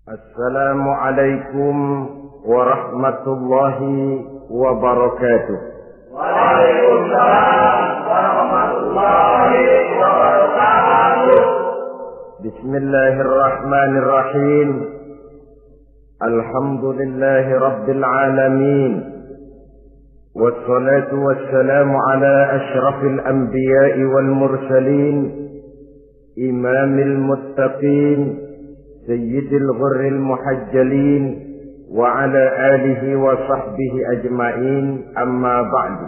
Assalamualaikum warahmatullahi wabarakatuh. Waalaikumsalam warahmatullahi wabarakatuh. Bismillahirrahmanirrahim. Alhamdulillahi rabbil alamin. Wassalatu wassalamu ala ashrafil anbiya'i wal mursalin, imamil muttaqin, sayyidil ghurril muhajjalin, wa ala alihi wa sahbihi ajma'in, amma ba'du.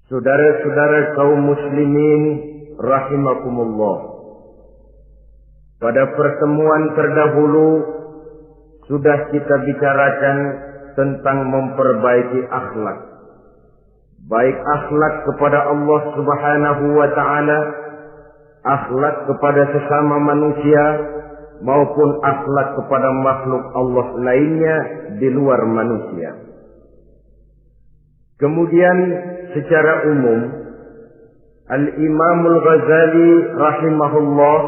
Saudara-saudara kaum muslimin rahimakumullah, pada pertemuan terdahulu sudah kita bicarakan tentang memperbaiki akhlak, baik akhlak kepada Allah Subhanahu wa ta'ala, akhlak kepada sesama manusia, maupun akhlak kepada makhluk Allah lainnya di luar manusia. Kemudian secara umum Al-Imamul Ghazali rahimahullah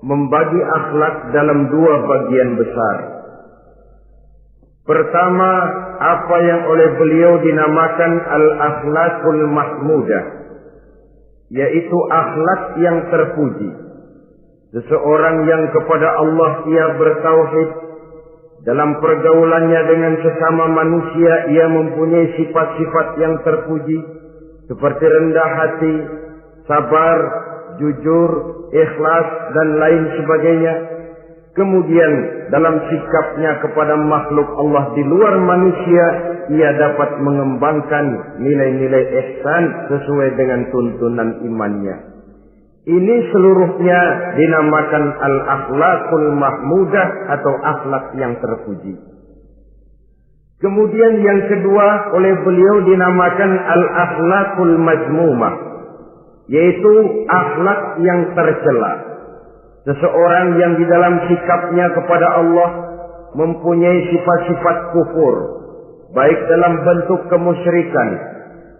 membagi akhlak dalam dua bagian besar. Pertama, apa yang oleh beliau dinamakan al-akhlakul mahmudah, yaitu akhlak yang terpuji. Seseorang yang kepada Allah ia bertauhid, dalam pergaulannya dengan sesama manusia ia mempunyai sifat-sifat yang terpuji, seperti rendah hati, sabar, jujur, ikhlas, dan lain sebagainya. Kemudian dalam sikapnya kepada makhluk Allah di luar manusia, ia dapat mengembangkan nilai-nilai ihsan sesuai dengan tuntunan imannya. Ini seluruhnya dinamakan al-akhlakul mahmudah atau akhlak yang terpuji. Kemudian yang kedua oleh beliau dinamakan al-akhlakul mazmumah, yaitu akhlak yang tercela. Seseorang yang di dalam sikapnya kepada Allah mempunyai sifat-sifat kufur, baik dalam bentuk kemusyrikan,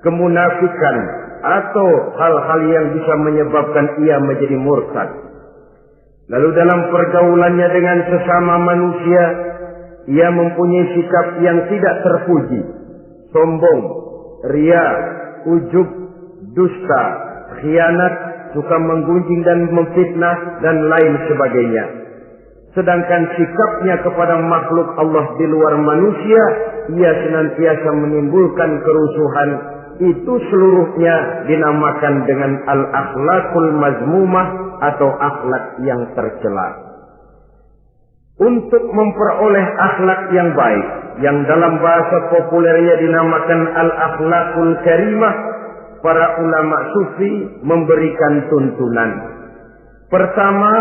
kemunafikan, atau hal-hal yang bisa menyebabkan ia menjadi murtad. Lalu dalam pergaulannya dengan sesama manusia, ia mempunyai sikap yang tidak terpuji, sombong, ria, ujub, dusta, khianat, suka menggunjing dan memfitnah, dan lain sebagainya. Sedangkan sikapnya kepada makhluk Allah di luar manusia, ia senantiasa menimbulkan kerusuhan. Itu seluruhnya dinamakan dengan al-akhlakul mazmumah atau akhlak yang tercela. Untuk memperoleh akhlak yang baik, yang dalam bahasa populernya dinamakan al-akhlakul karimah, para ulama sufi memberikan tuntunan. Pertama,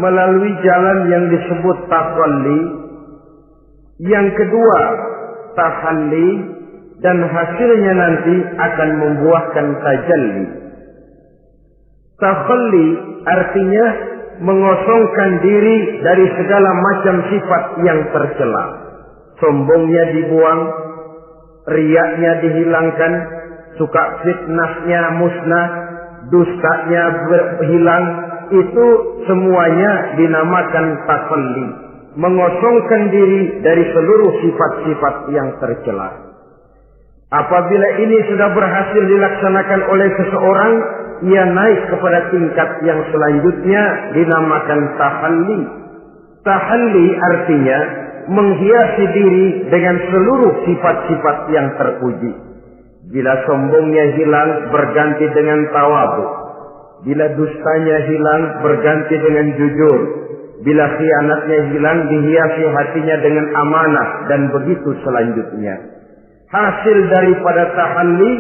melalui jalan yang disebut takhalli. Yang kedua, tahalli. Dan hasilnya nanti akan membuahkan tajalli. Takhalli artinya mengosongkan diri dari segala macam sifat yang tercela. Sombongnya dibuang, riyaknya dihilangkan, suka fitnahnya musnah, dustanya berhilang. Itu semuanya dinamakan takhalli, mengosongkan diri dari seluruh sifat-sifat yang tercela. Apabila ini sudah berhasil dilaksanakan oleh seseorang, ia naik kepada tingkat yang selanjutnya dinamakan tahalli. Tahalli artinya menghiasi diri dengan seluruh sifat-sifat yang terpuji. Bila sombongnya hilang, berganti dengan tawadhu. Bila dustanya hilang, berganti dengan jujur. Bila khianatnya hilang, dihiasi hatinya dengan amanah, dan begitu selanjutnya. Hasil daripada tahalli,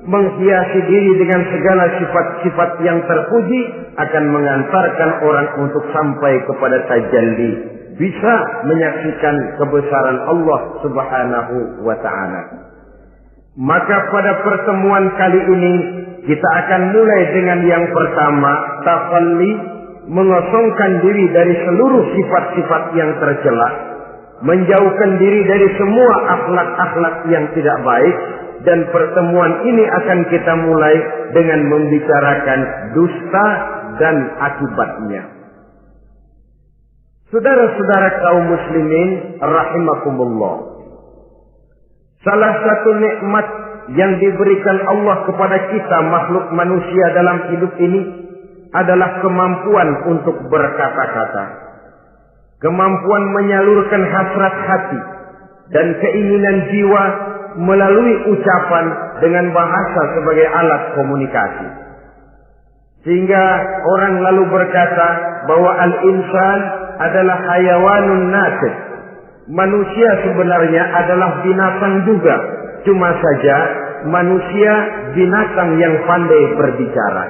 menghiasi diri dengan segala sifat-sifat yang terpuji, akan mengantarkan orang untuk sampai kepada tajalli, bisa menyaksikan kebesaran Allah Subhanahu wa ta'ala. Maka pada pertemuan kali ini kita akan mulai dengan yang pertama, tahalli, mengosongkan diri dari seluruh sifat-sifat yang tercela, menjauhkan diri dari semua akhlak-akhlak yang tidak baik. Dan pertemuan ini akan kita mulai dengan membicarakan dusta dan akibatnya. Saudara-saudara kaum muslimin rahimakumullah. Salah satu nikmat yang diberikan Allah kepada kita makhluk manusia dalam hidup ini adalah kemampuan untuk berkata-kata. Kemampuan menyalurkan hasrat hati dan keinginan jiwa melalui ucapan dengan bahasa sebagai alat komunikasi. Sehingga orang lalu berkata bahwa al-insan adalah hayawanun natiq. Manusia sebenarnya adalah binatang juga. Cuma saja manusia binatang yang pandai berbicara.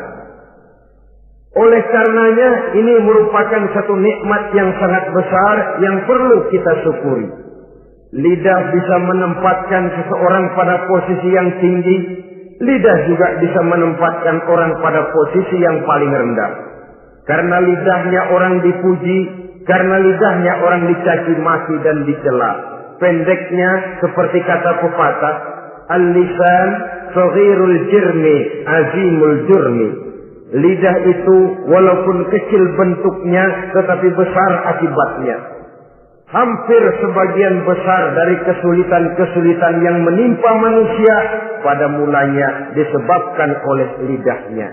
Oleh karenanya ini merupakan satu nikmat yang sangat besar yang perlu kita syukuri. Lidah bisa menempatkan seseorang pada posisi yang tinggi. Lidah juga bisa menempatkan orang pada posisi yang paling rendah. Karena lidahnya orang dipuji, karena lidahnya orang dicaci maki dan dicela. Pendeknya seperti kata pepatah, al-lisan saghirul jirmi azimul jurmi. Lidah itu walaupun kecil bentuknya tetapi besar akibatnya. Hampir sebagian besar dari kesulitan-kesulitan yang menimpa manusia pada mulanya disebabkan oleh lidahnya.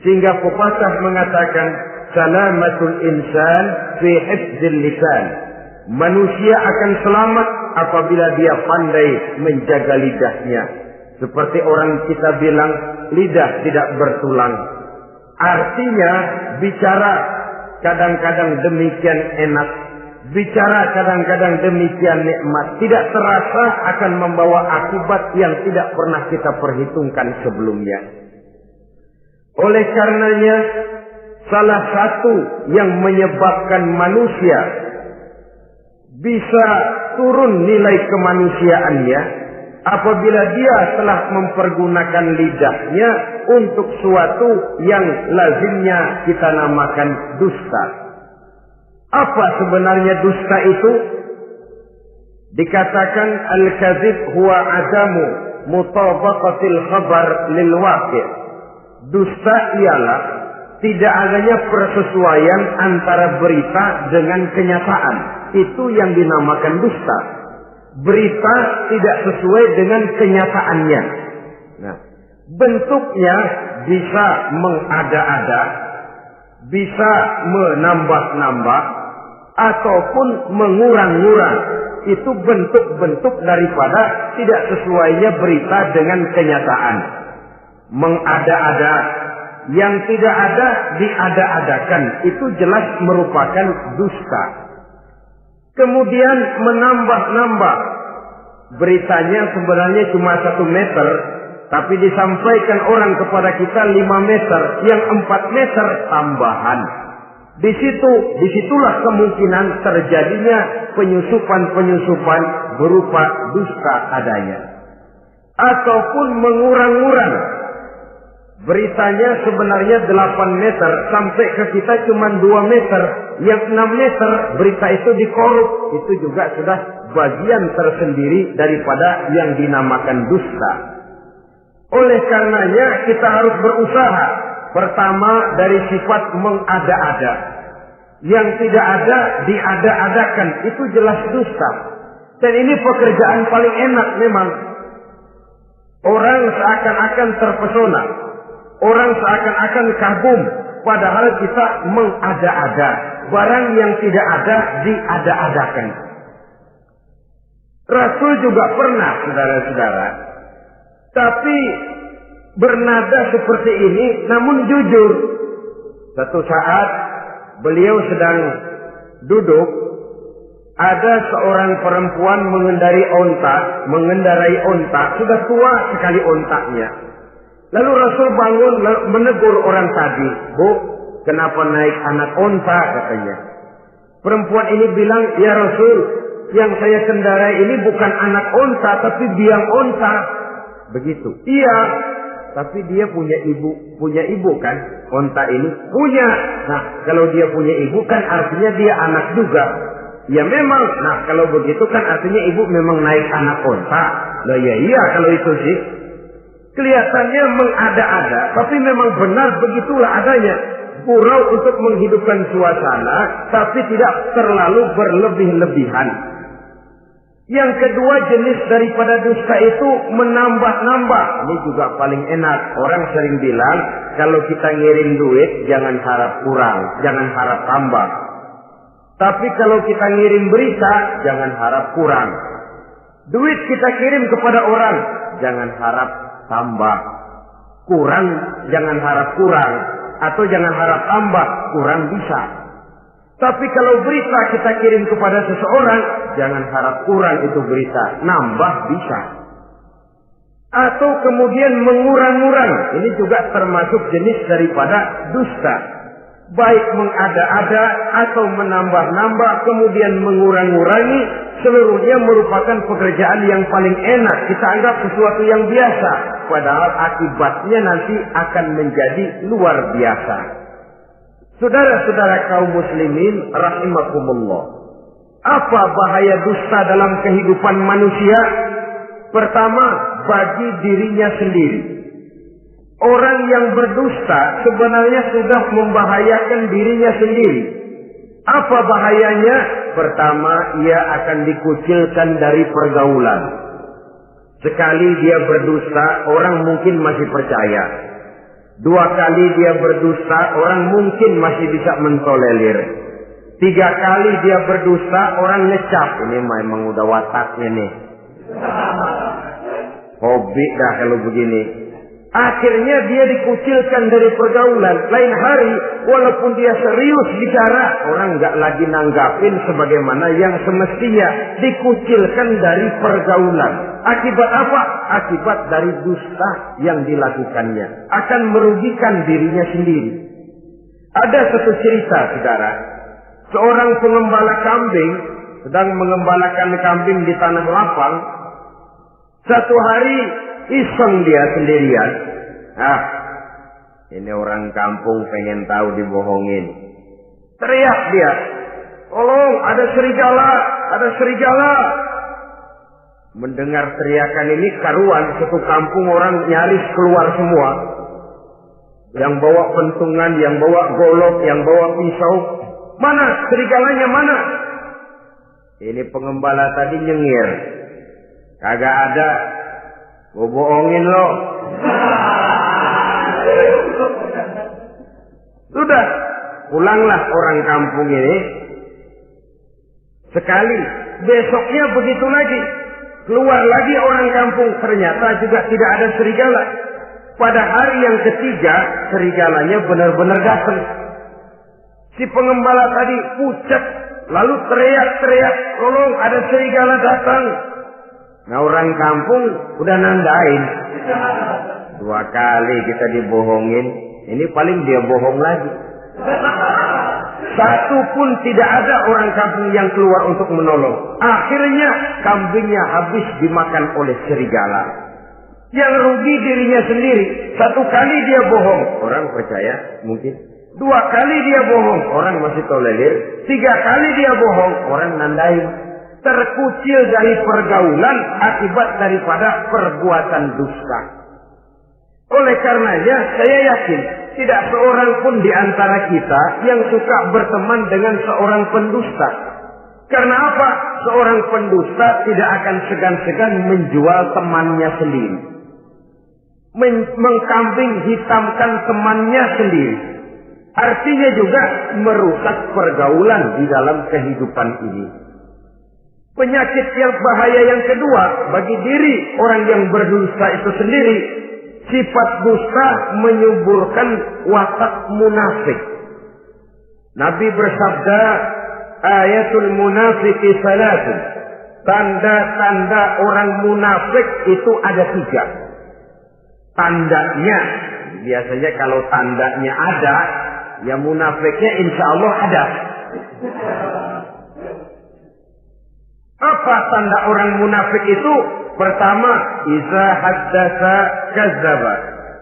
Sehingga pepatah mengatakan salamatul insan fi hifdzil lisan. Manusia akan selamat apabila dia pandai menjaga lidahnya. Seperti orang kita bilang, lidah tidak bertulang. Artinya bicara kadang-kadang demikian enak, bicara kadang-kadang demikian nikmat, tidak terasa akan membawa akibat yang tidak pernah kita perhitungkan sebelumnya. Oleh karenanya, salah satu yang menyebabkan manusia bisa turun nilai kemanusiaannya apabila dia telah mempergunakan lidahnya untuk suatu yang lazimnya kita namakan dusta. Apa sebenarnya dusta itu? Dikatakan al-kadzib huwa adamu mutabaqatil khabar lil waqi'. Dusta ialah tidak adanya persesuaian antara berita dengan kenyataan. Itu yang dinamakan dusta. Berita tidak sesuai dengan kenyataannya. Nah, bentuknya bisa mengada-ada, bisa menambah-nambah, ataupun mengurang-ngurang. Itu bentuk-bentuk daripada tidak sesuainya berita dengan kenyataan. Mengada-ada, yang tidak ada diada-adakan, itu jelas merupakan dusta. Kemudian menambah-nambah, beritanya sebenarnya cuma 1 meter, tapi disampaikan orang kepada kita 5 meter, yang 4 meter tambahan. Disitulah kemungkinan terjadinya penyusupan-penyusupan berupa dusta adanya. Ataupun mengurang-urang. Beritanya sebenarnya 8 meter, sampai ke kita cuma 2 meter. Yang 6 meter berita itu dikorup. Itu juga sudah bagian tersendiri daripada yang dinamakan dusta. Oleh karenanya kita harus berusaha. Pertama dari sifat mengada-ada. Yang tidak ada diada-adakan, itu jelas dusta. Dan ini pekerjaan paling enak memang. Orang seakan-akan terpesona. Orang seakan-akan kagum. Padahal kita mengada-ada. Barang yang tidak ada diada-adakan. Rasul juga pernah, saudara-saudara. Tapi bernada seperti ini, namun jujur. Satu saat beliau sedang duduk, ada seorang perempuan mengendarai onta, sudah tua sekali ontaknya. Lalu Rasul bangun menegur orang tadi, "Bu, kenapa naik anak onta?" katanya. Perempuan ini bilang, "Ya Rasul, yang saya kendarai ini bukan anak onta, tapi biang onta." Begitu. "Iya, tapi dia punya ibu kan? Onta ini punya. Nah, kalau dia punya ibu kan artinya dia anak juga." "Ya memang. Nah, kalau begitu kan artinya ibu memang naik anak onta." "Lah ya iya kalau itu sih." Kelihatannya mengada-ada, tapi memang benar begitulah adanya. Gurau untuk menghidupkan suasana, tapi tidak terlalu berlebih-lebihan. Yang kedua jenis daripada dusta itu menambah-nambah. Ini juga paling enak. Orang sering bilang, kalau kita ngirim duit, jangan harap kurang, jangan harap tambah. Tapi kalau kita ngirim berita, jangan harap kurang. Duit kita kirim kepada orang, jangan harap tambah. Kurang, jangan harap kurang. Atau jangan harap tambah, kurang bisa. Tapi kalau berita kita kirim kepada seseorang, jangan harap kurang itu berita, nambah bisa. Atau kemudian mengurang-urang, ini juga termasuk jenis daripada dusta. Baik mengada-ada atau menambah-nambah, kemudian mengurang-urangi, seluruhnya merupakan pekerjaan yang paling enak. Kita anggap sesuatu yang biasa, padahal akibatnya nanti akan menjadi luar biasa. Saudara-saudara kaum muslimin rahimakumullah. Apa bahaya dusta dalam kehidupan manusia? Pertama, bagi dirinya sendiri. Orang yang berdusta sebenarnya sudah membahayakan dirinya sendiri. Apa bahayanya? Pertama, ia akan dikucilkan dari pergaulan. Sekali dia berdusta, orang mungkin masih percaya. 2 kali dia berdusta, orang mungkin masih bisa mentolerir. 3 kali dia berdusta, orang ngecap. Ini memang udah wataknya nih. Hobi dah kalau begini. Akhirnya dia dikucilkan dari pergaulan. Lain hari, walaupun dia serius bicara, orang nggak lagi nanggapin sebagaimana yang semestinya. Dikucilkan dari pergaulan. Akibat apa? Akibat dari dusta yang dilakukannya. Akan merugikan dirinya sendiri. Ada satu cerita, saudara. Seorang pengembala kambing sedang mengembalakan kambing di tanah lapang. Satu hari iseng dia sendirian. Ini orang kampung pengen tahu dibohongin. Teriak dia, tolong ada serigala, ada serigala. Mendengar teriakan ini karuan, satu kampung orang nyaris keluar semua. Yang bawa pentungan, yang bawa golok, yang bawa pisau. Mana serigalanya mana? Ini pengembala tadi nyengir. Kagak ada. Gua bohongin lo. Sudah, pulanglah orang kampung ini. Sekali, besoknya begitu lagi. Keluar lagi orang kampung, ternyata juga tidak ada serigala. Pada hari yang ketiga, serigalanya benar-benar datang. Si pengembala tadi pucat, lalu teriak-teriak, tolong ada serigala datang. Nah orang kampung udah nandain. 2 kali kita dibohongin, ini paling dia bohong lagi. Satu pun tidak ada orang kampung yang keluar untuk menolong. Akhirnya kambingnya habis dimakan oleh serigala. Yang rugi dirinya sendiri. 1 kali dia bohong, orang percaya mungkin. 2 kali dia bohong, orang masih tolerir. 3 kali dia bohong, orang nandain. Terkucil dari pergaulan akibat daripada perbuatan dusta. Oleh karenanya saya yakin tidak seorang pun di antara kita yang suka berteman dengan seorang pendusta. Karena apa? Seorang pendusta tidak akan segan-segan menjual temannya sendiri. Mengkambing hitamkan temannya sendiri. Artinya juga merusak pergaulan di dalam kehidupan ini. Penyakit yang bahaya yang kedua bagi diri orang yang berdusta itu sendiri, sifat dusta menyuburkan watak munafik. Nabi bersabda, ayatul munafiqi salatun. Tanda-tanda orang munafik itu ada 3. Tandanya, biasanya kalau tandanya ada, ya munafiknya insya Allah ada. Apa tanda orang munafik itu? Pertama, iza haddatsa kadzdzaba.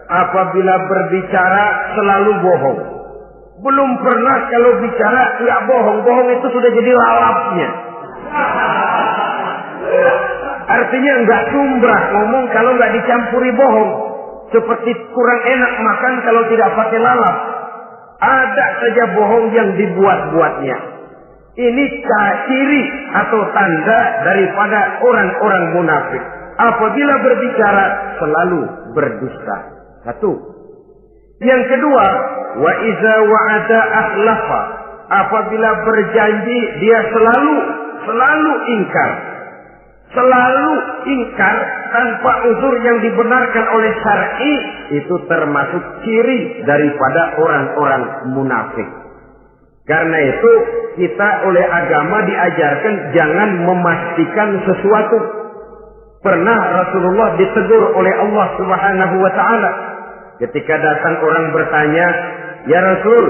Apabila berbicara selalu bohong. Belum pernah kalau bicara enggak bohong. Bohong itu sudah jadi lalapnya. Artinya enggak sumbrah ngomong kalau enggak dicampuri bohong. Seperti kurang enak makan kalau tidak pakai lalap. Ada saja bohong yang dibuat-buatnya. Ini ciri atau tanda daripada orang-orang munafik. Apabila berbicara selalu berdusta. Satu. Yang kedua, wa iza wa'ada akhlafa. Apabila berjanji dia selalu ingkar. Selalu ingkar tanpa uzur yang dibenarkan oleh syar'i, itu termasuk ciri daripada orang-orang munafik. Karena itu kita oleh agama diajarkan jangan memastikan sesuatu. Pernah Rasulullah ditegur oleh Allah Subhanahu wa taala ketika datang orang bertanya, "Ya Rasul,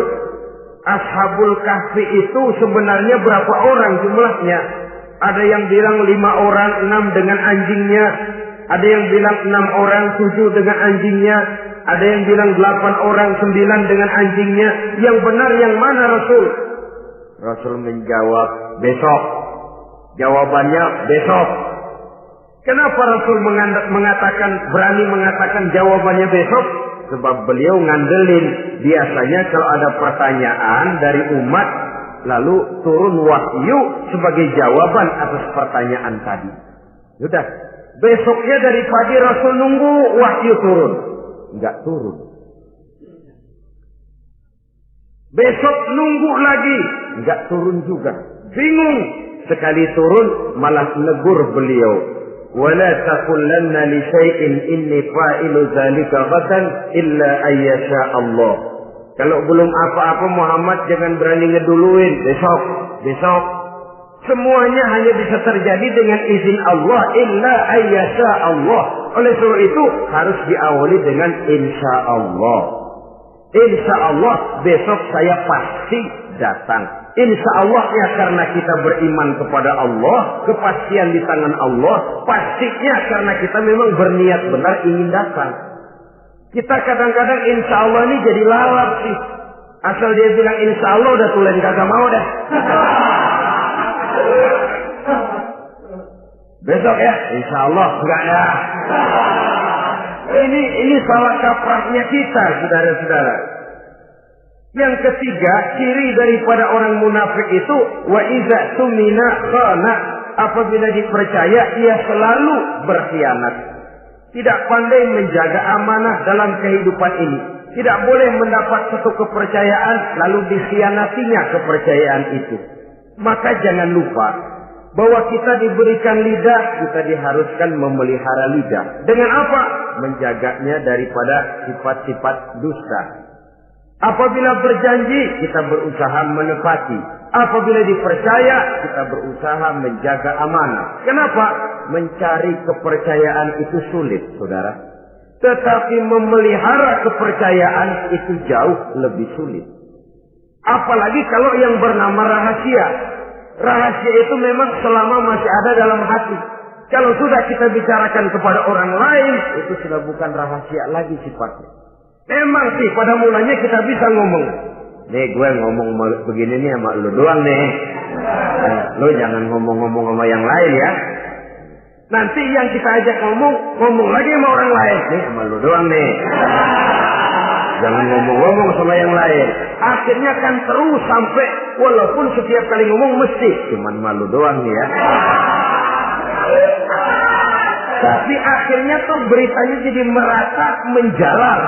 Ashabul Kahfi itu sebenarnya berapa orang jumlahnya?" Ada yang bilang 5 orang, 6 dengan anjingnya. Ada yang bilang 6 orang, 7 dengan anjingnya. Ada yang bilang 8 orang, 9 dengan anjingnya. Yang benar yang mana Rasul? Rasul menjawab, besok. Jawabannya besok. Kenapa Rasul berani mengatakan jawabannya besok? Sebab beliau ngandelin. Biasanya kalau ada pertanyaan dari umat, lalu turun wahyu sebagai jawaban atas pertanyaan tadi. Sudah. Besoknya dari pagi Rasul nunggu wahyu turun. Enggak turun. Besok nunggu lagi. Enggak turun juga. Bingung. Sekali turun malah negur beliau. Wala taqulanna li syai'in inni fa'ilu dzalika ghadan illa ayyasha Allah. Kalau belum apa-apa Muhammad jangan berani ngeduluin. Besok. Semuanya hanya bisa terjadi dengan izin Allah. Illa ayyasha Allah. Oleh sebab itu harus diawali dengan insya Allah. Insya Allah besok saya pasti datang. Insya Allah ya, karena kita beriman kepada Allah. Kepastian di tangan Allah. Pastinya karena kita memang berniat benar ingin datang. Kita kadang-kadang insya Allah ini jadi lalap sih. Asal dia bilang insya Allah udah tulen kagak mau dah. Besok ya, insya Allah enggak ya. Ini salah kaprahnya kita, saudara-saudara. Yang ketiga, ciri daripada orang munafik itu wa iza tumina khana. Apabila dipercaya ia selalu berkhianat. Tidak pandai menjaga amanah dalam kehidupan ini. Tidak boleh mendapat satu kepercayaan lalu dikhianatinya kepercayaan itu. Maka jangan lupa bahwa kita diberikan lidah, kita diharuskan memelihara lidah. Dengan apa? Menjaganya daripada sifat-sifat dusta. Apabila berjanji, kita berusaha menepati. Apabila dipercaya, kita berusaha menjaga amanah. Kenapa? Mencari kepercayaan itu sulit, saudara. Tetapi memelihara kepercayaan itu jauh lebih sulit. Apalagi kalau yang bernama rahasia. Rahasia itu memang selama masih ada dalam hati. Kalau sudah kita bicarakan kepada orang lain, itu sudah bukan rahasia lagi sifatnya. Memang sih pada mulanya kita bisa ngomong. Nih gue ngomong begini nih sama lu doang nih. Lu jangan ngomong-ngomong sama yang lain ya. Nanti yang kita ajak ngomong lagi sama orang lain. Nih sama lu doang nih. Jangan ngomong-ngomong sama yang lain. Akhirnya kan terus sampai walaupun setiap kali ngomong mesti cuman malu doang nih ya. Tapi akhirnya tuh beritanya jadi merata menjalar.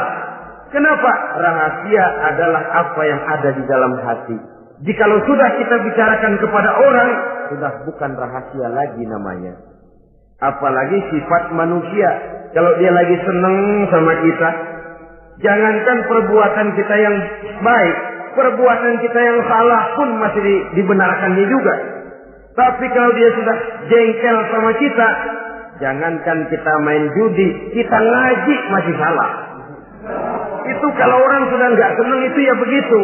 Kenapa? Rahasia adalah apa yang ada di dalam hati. Jikalau sudah kita bicarakan kepada orang, sudah bukan rahasia lagi namanya. Apalagi sifat manusia. Kalau dia lagi seneng sama kita, jangankan perbuatan kita yang baik, perbuatan kita yang salah pun masih dibenarkannya juga. Tapi kalau dia sudah jengkel sama kita, jangankan kita main judi, kita ngaji masih salah. Itu kalau orang sudah nggak senang itu ya begitu.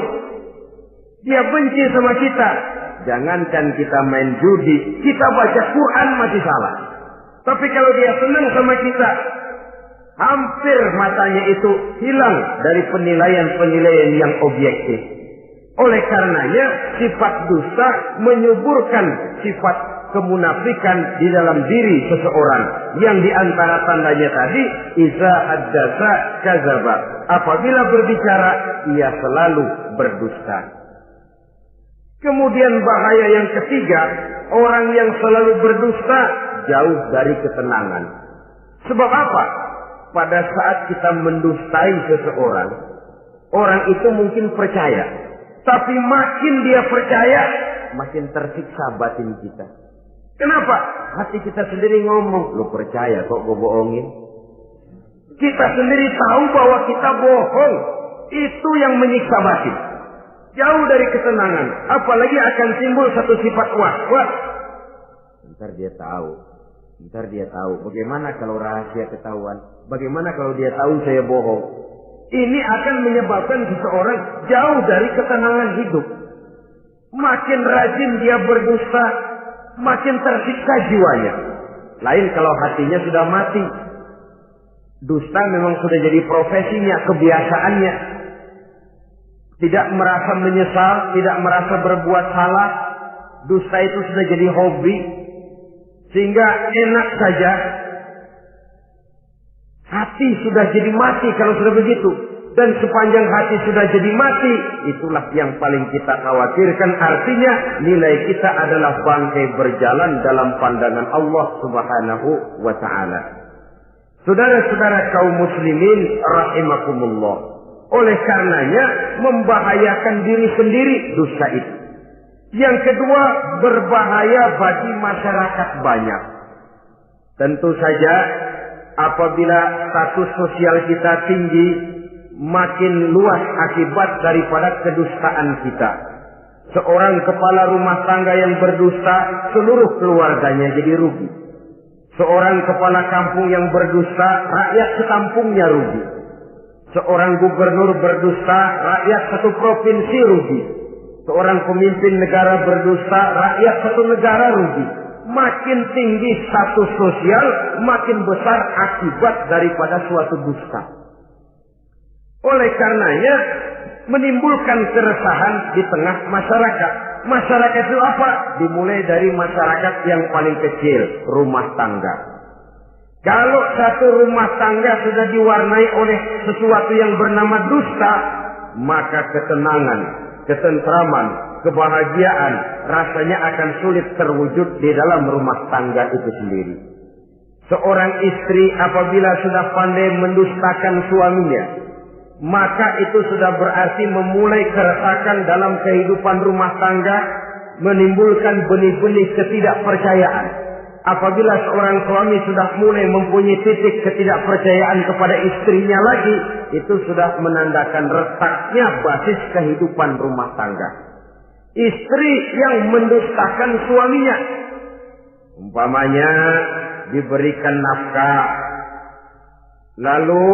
Dia benci sama kita. Jangankan kita main judi, kita baca Quran masih salah. Tapi kalau dia senang sama kita, hampir matanya itu hilang dari penilaian-penilaian yang objektif. Oleh karenanya sifat dusta menyuburkan sifat kemunafikan di dalam diri seseorang. Yang diantara tandanya tadi, iza haddasa kadzaba. Apabila berbicara, ia selalu berdusta. Kemudian bahaya yang ketiga, orang yang selalu berdusta jauh dari ketenangan. Sebab apa? Pada saat kita mendustai seseorang, orang itu mungkin percaya. Tapi makin dia percaya, makin tersiksa batin kita. Kenapa? Hati kita sendiri ngomong, lu percaya kok gue bohongin? Kita sendiri tahu bahwa kita bohong. Itu yang menyiksa batin. Jauh dari ketenangan. Apalagi akan timbul satu sifat was-was. Ntar dia tahu. Bagaimana kalau rahasia ketahuan? Bagaimana kalau dia tahu saya bohong? Ini akan menyebabkan seseorang jauh dari ketenangan hidup. Makin rajin dia berdusta, makin tersiksa jiwanya. Lain kalau hatinya sudah mati. Dusta memang sudah jadi profesinya, kebiasaannya. Tidak merasa menyesal, tidak merasa berbuat salah. Dusta itu sudah jadi hobi. Sehingga enak saja. Hati sudah jadi mati kalau sudah begitu. Dan sepanjang hati sudah jadi mati, itulah yang paling kita khawatirkan. Artinya nilai kita adalah bangkai berjalan dalam pandangan Allah Subhanahu wa ta'ala. Saudara-saudara kaum muslimin rahimakumullah. Oleh karenanya membahayakan diri sendiri dusta itu. Yang kedua, berbahaya bagi masyarakat banyak. Tentu saja apabila status sosial kita tinggi, makin luas akibat daripada kedustaan kita. Seorang kepala rumah tangga yang berdusta, seluruh keluarganya jadi rugi. Seorang kepala kampung yang berdusta, rakyat sekampungnya rugi. Seorang gubernur berdusta, rakyat satu provinsi rugi. Seorang pemimpin negara berdusta, rakyat satu negara rugi. Makin tinggi status sosial, makin besar akibat daripada suatu dusta. Oleh karenanya, menimbulkan keresahan di tengah masyarakat. Masyarakat itu apa? Dimulai dari masyarakat yang paling kecil, rumah tangga. Kalau satu rumah tangga sudah diwarnai oleh sesuatu yang bernama dusta, maka ketenangan, ketentraman, kebahagiaan rasanya akan sulit terwujud di dalam rumah tangga itu sendiri. Seorang istri apabila sudah pandai mendustakan suaminya, maka itu sudah berarti memulai keresakan dalam kehidupan rumah tangga, menimbulkan benih-benih ketidakpercayaan. Apabila seorang suami sudah mulai mempunyai titik ketidakpercayaan kepada istrinya lagi, itu sudah menandakan retaknya basis kehidupan rumah tangga. Istri yang mendustakan suaminya, umpamanya diberikan nafkah, lalu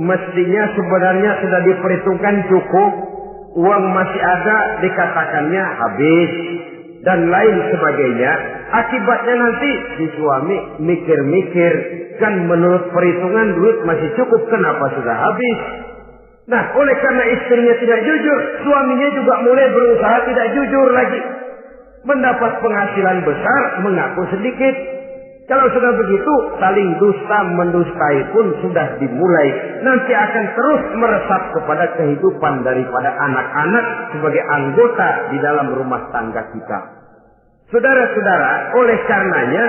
mestinya sebenarnya sudah diperhitungkan cukup, uang masih ada, dikatakannya habis, dan lain sebagainya. Akibatnya nanti si suami mikir-mikir, kan menurut perhitungan duit masih cukup, kenapa sudah habis? Nah, oleh karena istrinya tidak jujur, suaminya juga mulai berusaha tidak jujur lagi. Mendapat penghasilan besar, mengaku sedikit. Kalau sudah begitu, saling dusta mendustai pun sudah dimulai. Nanti akan terus meresap kepada kehidupan daripada anak-anak sebagai anggota di dalam rumah tangga kita. Saudara-saudara, oleh karenanya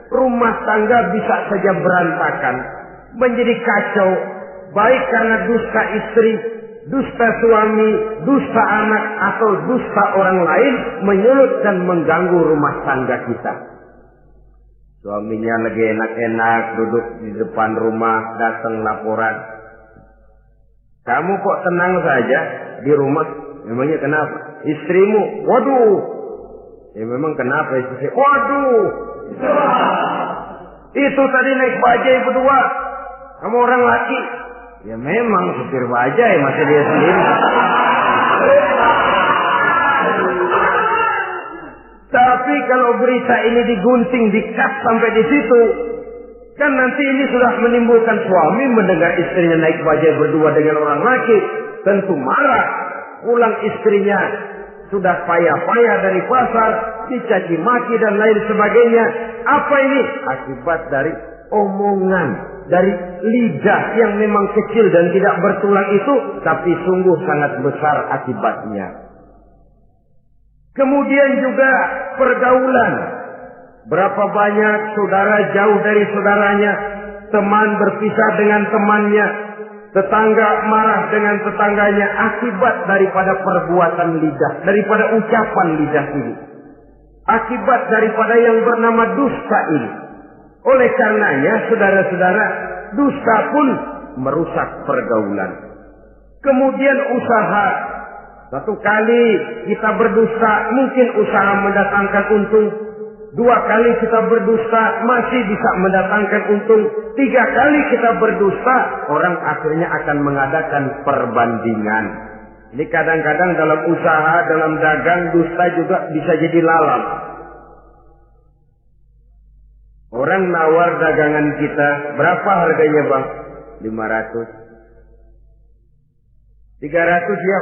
rumah tangga bisa saja berantakan, menjadi kacau, baik karena dusta istri, dusta suami, dusta anak, atau dusta orang lain menyulut dan mengganggu rumah tangga kita. Suaminya lagi enak-enak duduk di depan rumah, datang laporan. Kamu kok tenang saja di rumah? Memangnya kenapa? Istrimu, waduh. Ya memang kenapa istri? Waduh. Itu tadi naik bajai berdua. Kamu orang laki. Ya memang supir bajai, masa dia sendiri. Tapi kalau berita ini digunting, dikat sampai di situ, kan nanti ini sudah menimbulkan suami mendengar istrinya naik bajai berdua dengan orang laki, tentu marah. Pulang istrinya sudah payah-payah dari pasar, dicaci maki dan lain sebagainya. Apa ini? Akibat dari omongan dari lidah yang memang kecil dan tidak bertulang itu, tapi sungguh sangat besar akibatnya. Kemudian juga pergaulan. Berapa banyak saudara jauh dari saudaranya, teman berpisah dengan temannya, tetangga marah dengan tetangganya akibat daripada perbuatan lidah, daripada ucapan lidah ini. Akibat daripada yang bernama dusta ini. Oleh karenanya, saudara-saudara, dusta pun merusak pergaulan. Kemudian usaha. Satu kali kita berdusta, mungkin usaha mendatangkan untung. 2 kali kita berdusta, masih bisa mendatangkan untung. 3 kali kita berdusta, orang akhirnya akan mengadakan perbandingan. Ini kadang-kadang dalam usaha, dalam dagang, dusta juga bisa jadi lalat. Orang nawar dagangan kita, berapa harganya bang? 500. 300 ya,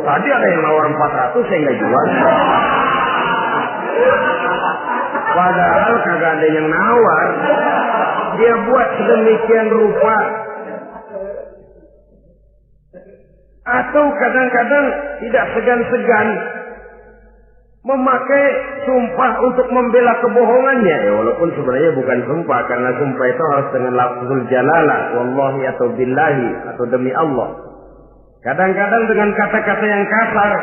tadi ada yang nawar 400, saya nggak jual. Padahal kagak ada yang nawar. Dia buat sedemikian rupa. Atau kadang-kadang tidak segan-segan memakai sumpah untuk membela kebohongannya. Ya, walaupun sebenarnya bukan sumpah, karena sumpah itu harus dengan lafzul jalalah, wallahi atau billahi, atau demi Allah. Kadang-kadang dengan kata-kata yang kasar.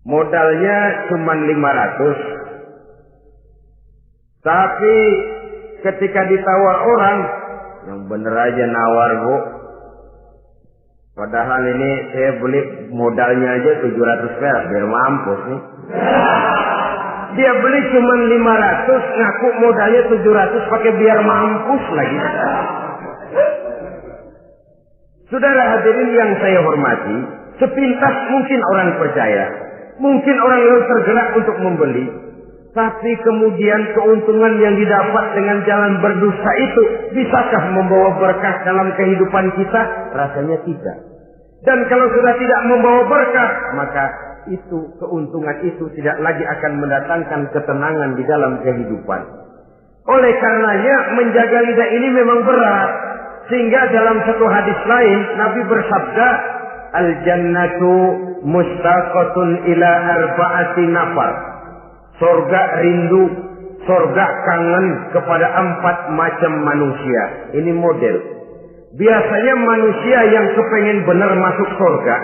Modalnya cuma 500. Tapi ketika ditawar orang, yang bener aja nawar bu. Padahal ini saya beli modalnya aja 700 perak, biar mampus nih. Dia beli cuma 500, ngaku modalnya 700 pakai biar mampus lagi. Saudara hadirin yang saya hormati, sepintas mungkin orang percaya, mungkin orang lain tergerak untuk membeli, tapi kemudian keuntungan yang didapat dengan jalan berdusta itu, bisakah membawa berkah dalam kehidupan kita? Rasanya tidak. Dan kalau sudah tidak membawa berkah, maka itu, keuntungan itu tidak lagi akan mendatangkan ketenangan di dalam kehidupan. Oleh karenanya, menjaga lidah ini memang berat. Sehingga dalam satu hadis lain, Nabi bersabda, Al-jannatu mustaqatun ila arba'ati nafar. Sorga rindu, sorga kangen kepada 4 macam manusia. Ini model. Biasanya manusia yang kepengen benar masuk sorga,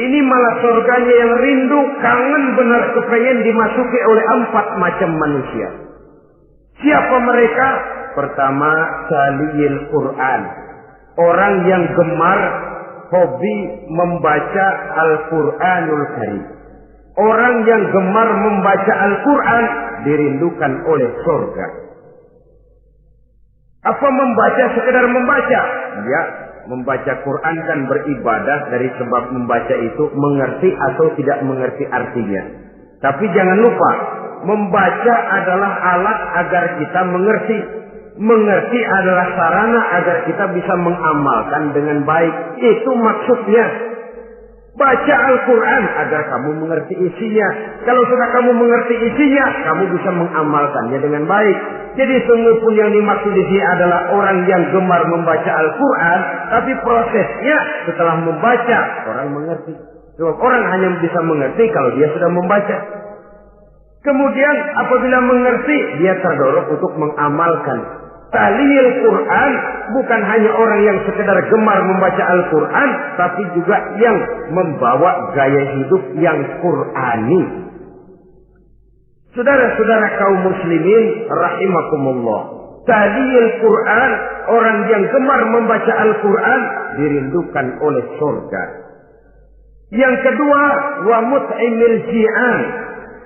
ini malah sorganya yang rindu, kangen benar kepengen dimasuki oleh 4 macam manusia. Siapa mereka? Pertama, taliyil Quran. Orang yang gemar, hobi membaca Al-Quranul Karim. Orang yang gemar membaca Al-Quran dirindukan oleh surga. Apa membaca sekedar membaca? Ya, membaca Quran kan beribadah, dari sebab membaca itu mengerti atau tidak mengerti artinya. Tapi jangan lupa, membaca adalah alat agar kita mengerti. Mengerti adalah sarana agar kita bisa mengamalkan dengan baik. Itu maksudnya. Baca Al-Quran agar kamu mengerti isinya. Kalau sudah kamu mengerti isinya, kamu bisa mengamalkannya dengan baik. Jadi sungguh pun yang dimaksud di sini adalah orang yang gemar membaca Al-Quran, tapi prosesnya setelah membaca, orang mengerti. Sebab orang hanya bisa mengerti kalau dia sudah membaca. Kemudian apabila mengerti, dia terdorong untuk mengamalkan. Taliyil Quran bukan hanya orang yang sekedar gemar membaca Al-Quran, tapi juga yang membawa gaya hidup yang Qurani. Saudara-saudara kaum muslimin rahimakumullah, taliyil Quran, orang yang gemar membaca Al-Quran dirindukan oleh surga. Yang kedua, wa mut'imil ji'an,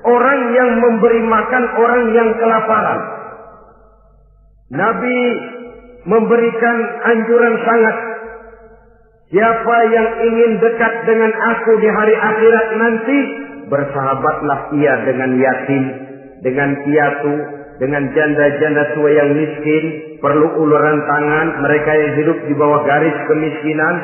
orang yang memberi makan orang yang kelaparan. Nabi memberikan anjuran sangat. Siapa yang ingin dekat dengan aku di hari akhirat nanti, bersahabatlah ia dengan yatim, dengan piatu, dengan janda-janda tua yang miskin, perlu uluran tangan, mereka yang hidup di bawah garis kemiskinan.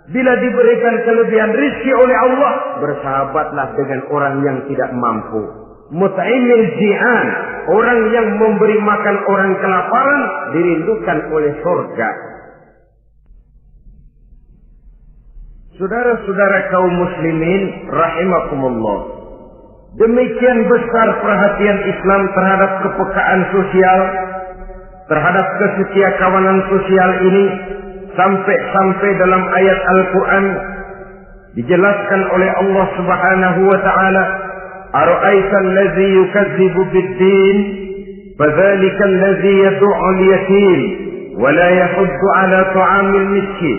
Bila diberikan kelebihan rizki oleh Allah, bersahabatlah dengan orang yang tidak mampu. Mut'imil ji'an, orang yang memberi makan orang kelaparan dirindukan oleh surga. Saudara-saudara kaum muslimin rahimakumullah, demikian besar perhatian Islam terhadap kepekaan sosial, terhadap kesetiakawanan sosial ini, sampai dalam ayat Al-Quran dijelaskan oleh Allah Subhanahu wa ta'ala, ara'aita allazi yukadzibu bid-din fadzalika allazi yad'ul yatim wa la yahuddu 'ala ta'amil miskin.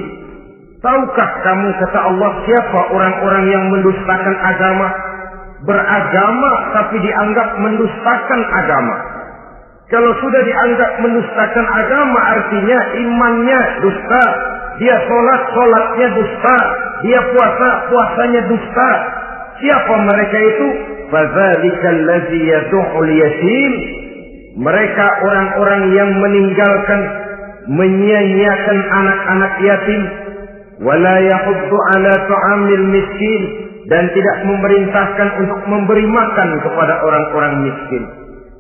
Tahukah kamu, kata Allah, siapa orang-orang yang mendustakan agama, beragama tapi dianggap mendustakan agama. Kalau sudah dianggap mendustakan agama, artinya imannya dusta, dia sholatnya dusta, dia puasanya dusta. Siapa mereka itu? Fadzalikal ladzi yad'ul yatim. Mereka orang-orang yang meninggalkan, menyia-nyiakan anak-anak yatim, wala yahuddu ala ta'amil miskin, dan tidak memerintahkan untuk memberi makan kepada orang-orang miskin.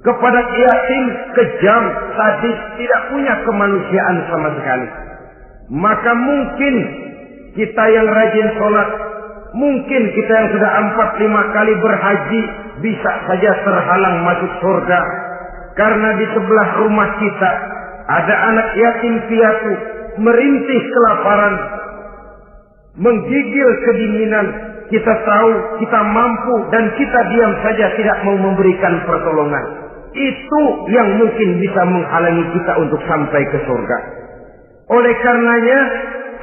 Kepada yatim kejam, sadis, tidak punya kemanusiaan sama sekali. Maka mungkin kita yang rajin sholat, mungkin kita yang sudah 4-5 kali berhaji, bisa saja terhalang masuk surga. Karena di sebelah rumah kita ada anak yatim piatu, merintih kelaparan, menggigil kedinginan. Kita tahu kita mampu dan kita diam saja, tidak mau memberikan pertolongan. Itu yang mungkin bisa menghalangi kita untuk sampai ke surga. Oleh karenanya,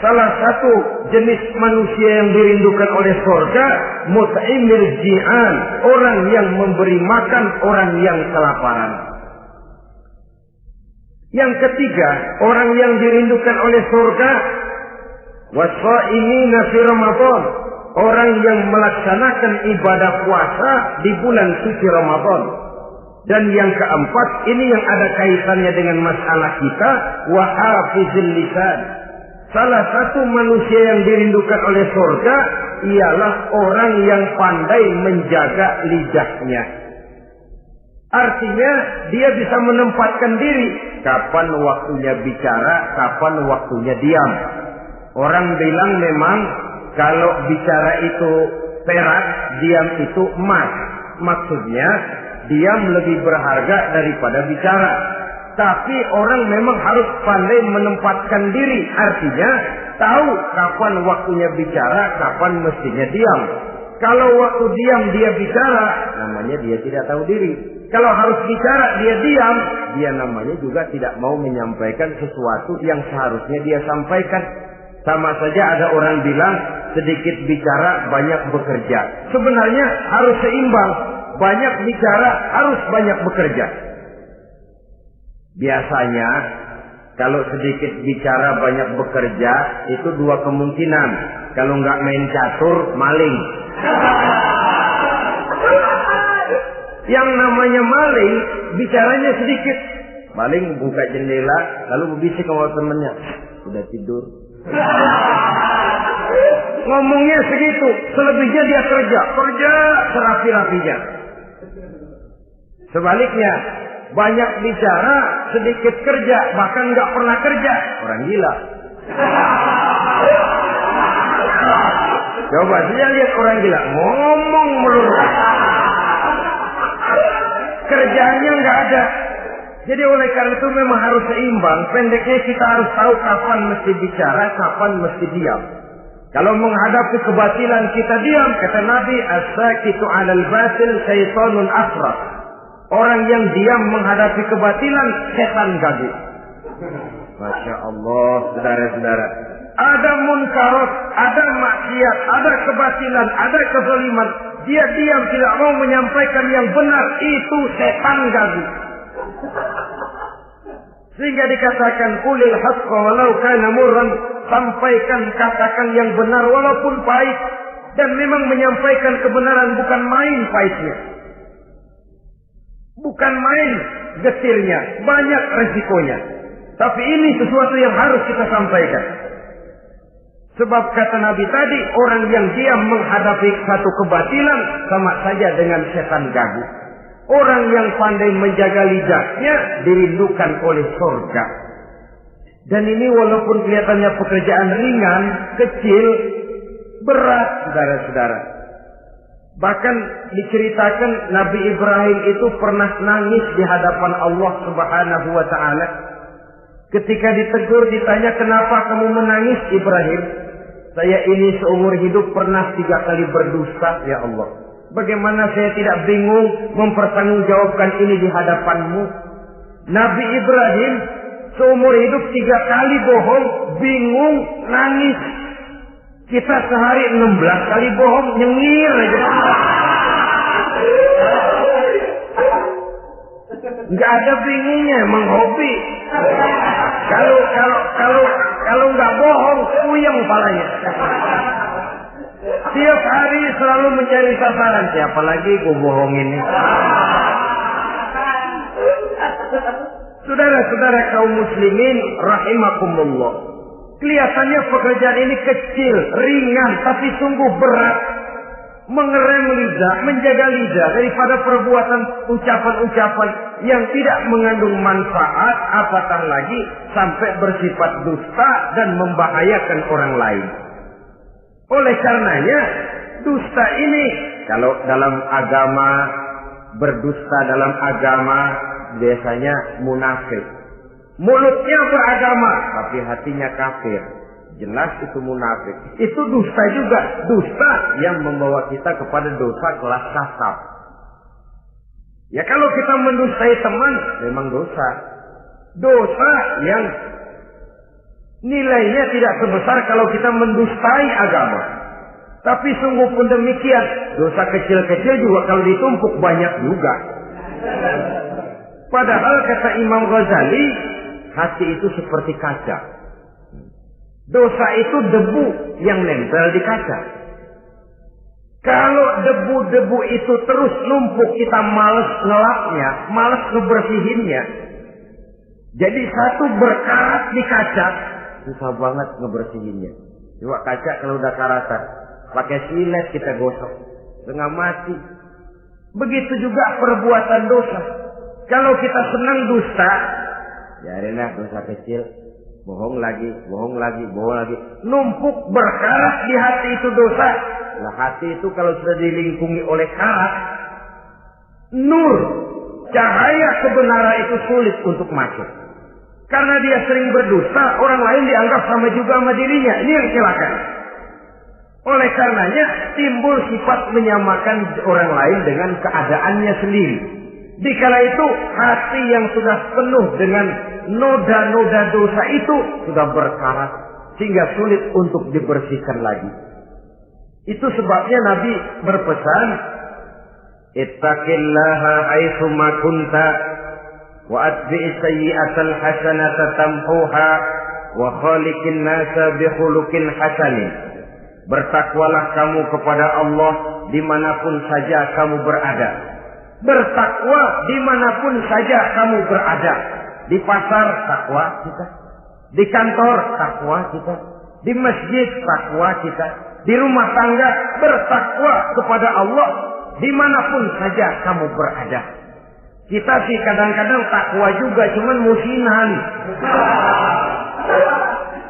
salah satu jenis manusia yang dirindukan oleh surga, mut'imil ji'an, orang yang memberi makan orang yang kelaparan. Yang ketiga, orang yang dirindukan oleh surga, wasa'imina fi Ramadan, orang yang melaksanakan ibadah puasa di bulan suci Ramadan. Dan yang keempat, ini yang ada kaitannya dengan masalah kita, wa hafizil lisan. Salah satu manusia yang dirindukan oleh surga ialah orang yang pandai menjaga lidahnya. Artinya dia bisa menempatkan diri, kapan waktunya bicara, kapan waktunya diam. Orang bilang memang kalau bicara itu perak, diam itu emas. Maksudnya diam lebih berharga daripada bicara. Tapi orang memang harus pandai menempatkan diri. Artinya tahu kapan waktunya bicara, kapan mestinya diam. Kalau waktu diam dia bicara, namanya dia tidak tahu diri. Kalau harus bicara dia diam, dia namanya juga tidak mau menyampaikan sesuatu yang seharusnya dia sampaikan. Sama saja ada orang bilang sedikit bicara banyak bekerja. Sebenarnya harus seimbang. Banyak bicara harus banyak bekerja. Biasanya kalau sedikit bicara banyak bekerja itu dua kemungkinan. Kalau nggak main catur, maling. Yang namanya maling, bicaranya sedikit. Maling buka jendela lalu berbisik sama temennya, udah tidur. Ngomongnya segitu, selebihnya dia kerja serapi-rapinya. Sebaliknya, banyak bicara, sedikit kerja, bahkan nggak pernah kerja, orang gila. Coba saja lihat orang gila, ngomong melulu, kerjanya nggak ada. Jadi oleh karena itu memang harus seimbang. Pendeknya kita harus tahu kapan mesti bicara, kapan mesti diam. Kalau menghadapi kebatilan kita diam, kata Nabi, as-sakitu 'alal batil syaitanun afraq. Orang yang diam menghadapi kebatilan, setan gaduh. Masya Allah, saudara-saudara. Ada munkarat, ada maksiat, ada kebatilan, ada kezaliman. Dia diam, tidak mau menyampaikan yang benar. Itu setan gaduh. Sehingga dikatakan, qulil haqqa walau kana murran. Sampaikan, katakan yang benar walaupun pahit. Dan memang menyampaikan kebenaran bukan main pahitnya. Bukan main getirnya, banyak resikonya. Tapi ini sesuatu yang harus kita sampaikan. Sebab kata Nabi tadi, orang yang diam menghadapi satu kebatilan sama saja dengan setan gaduh. Orang yang pandai menjaga lidahnya dirindukan oleh surga. Dan ini walaupun kelihatannya pekerjaan ringan, kecil, berat, saudara-saudara. Bahkan diceritakan Nabi Ibrahim itu pernah nangis di hadapan Allah Subhanahu wa Ta'ala. Ketika ditegur, ditanya, kenapa kamu menangis Ibrahim? Saya ini seumur hidup pernah 3 kali berdusta, ya Allah. Bagaimana saya tidak bingung mempertanggungjawabkan ini di hadapanmu? Nabi Ibrahim seumur hidup 3 kali bohong, bingung, nangis. Kita sehari 16 kali bohong, nyengir aja. Nggak ada bingungnya, emang hobi. Kalau nggak bohong, puyeng palanya. Tiap hari selalu mencari sasaran. Siapa lagi gue bohongin ini? Saudara-saudara kaum muslimin rahimakumullah. Kelihatannya pekerjaan ini kecil, ringan, tapi sungguh berat. Mengerem lidah, menjaga lidah daripada perbuatan ucapan-ucapan yang tidak mengandung manfaat, apatah lagi sampai bersifat dusta dan membahayakan orang lain. Oleh karenanya, dusta ini, kalau dalam agama, berdusta dalam agama, biasanya munafik. Mulutnya beragama, tapi hatinya kafir. Jelas itu munafik. Itu dusta juga. Dusta yang membawa kita kepada dosa kelas kasar. Ya kalau kita mendustai teman, memang dosa. Dosa yang nilainya tidak sebesar kalau kita mendustai agama. Tapi sungguh pun demikian, dosa kecil-kecil juga kalau ditumpuk banyak juga. Padahal kata Imam Ghazali, hati itu seperti kaca. Dosa itu debu yang nempel di kaca. Kalau debu-debu itu terus numpuk, kita malas ngelapnya, malas ngebersihinnya. Jadi satu berkarat di kaca, susah banget ngebersihinnya. Coba kaca kalau udah karatan, pakai silet kita gosok, setengah mati. Begitu juga perbuatan dosa. Kalau kita senang dusta, biarinlah dosa kecil. Bohong lagi, bohong lagi, bohong lagi. Numpuk berkarat di hati itu dosa. Nah hati itu kalau sudah dilingkungi oleh karat, nur, cahaya kebenaran itu sulit untuk masuk. Karena dia sering berdusta, orang lain dianggap sama juga sama dirinya. Ini yang celaka. Oleh karenanya timbul sifat menyamakan orang lain dengan keadaannya sendiri. Dikala itu hati yang sudah penuh dengan noda-noda dosa itu sudah berkarat sehingga sulit untuk dibersihkan lagi. Itu sebabnya Nabi berpesan, ittaqillaha haitsu ma kunta wa atbi'is sayyi'atal hasanata tamhuha wa khaliqin nasa bi khuluqin hasanin. Bertakwalah kamu kepada Allah dimanapun saja kamu berada. Bertakwa dimanapun saja kamu berada. Di pasar takwa kita, di kantor takwa kita, di masjid takwa kita, di rumah tangga bertakwa kepada Allah dimanapun saja kamu berada. Kita sih kadang-kadang takwa juga, cuman musinan.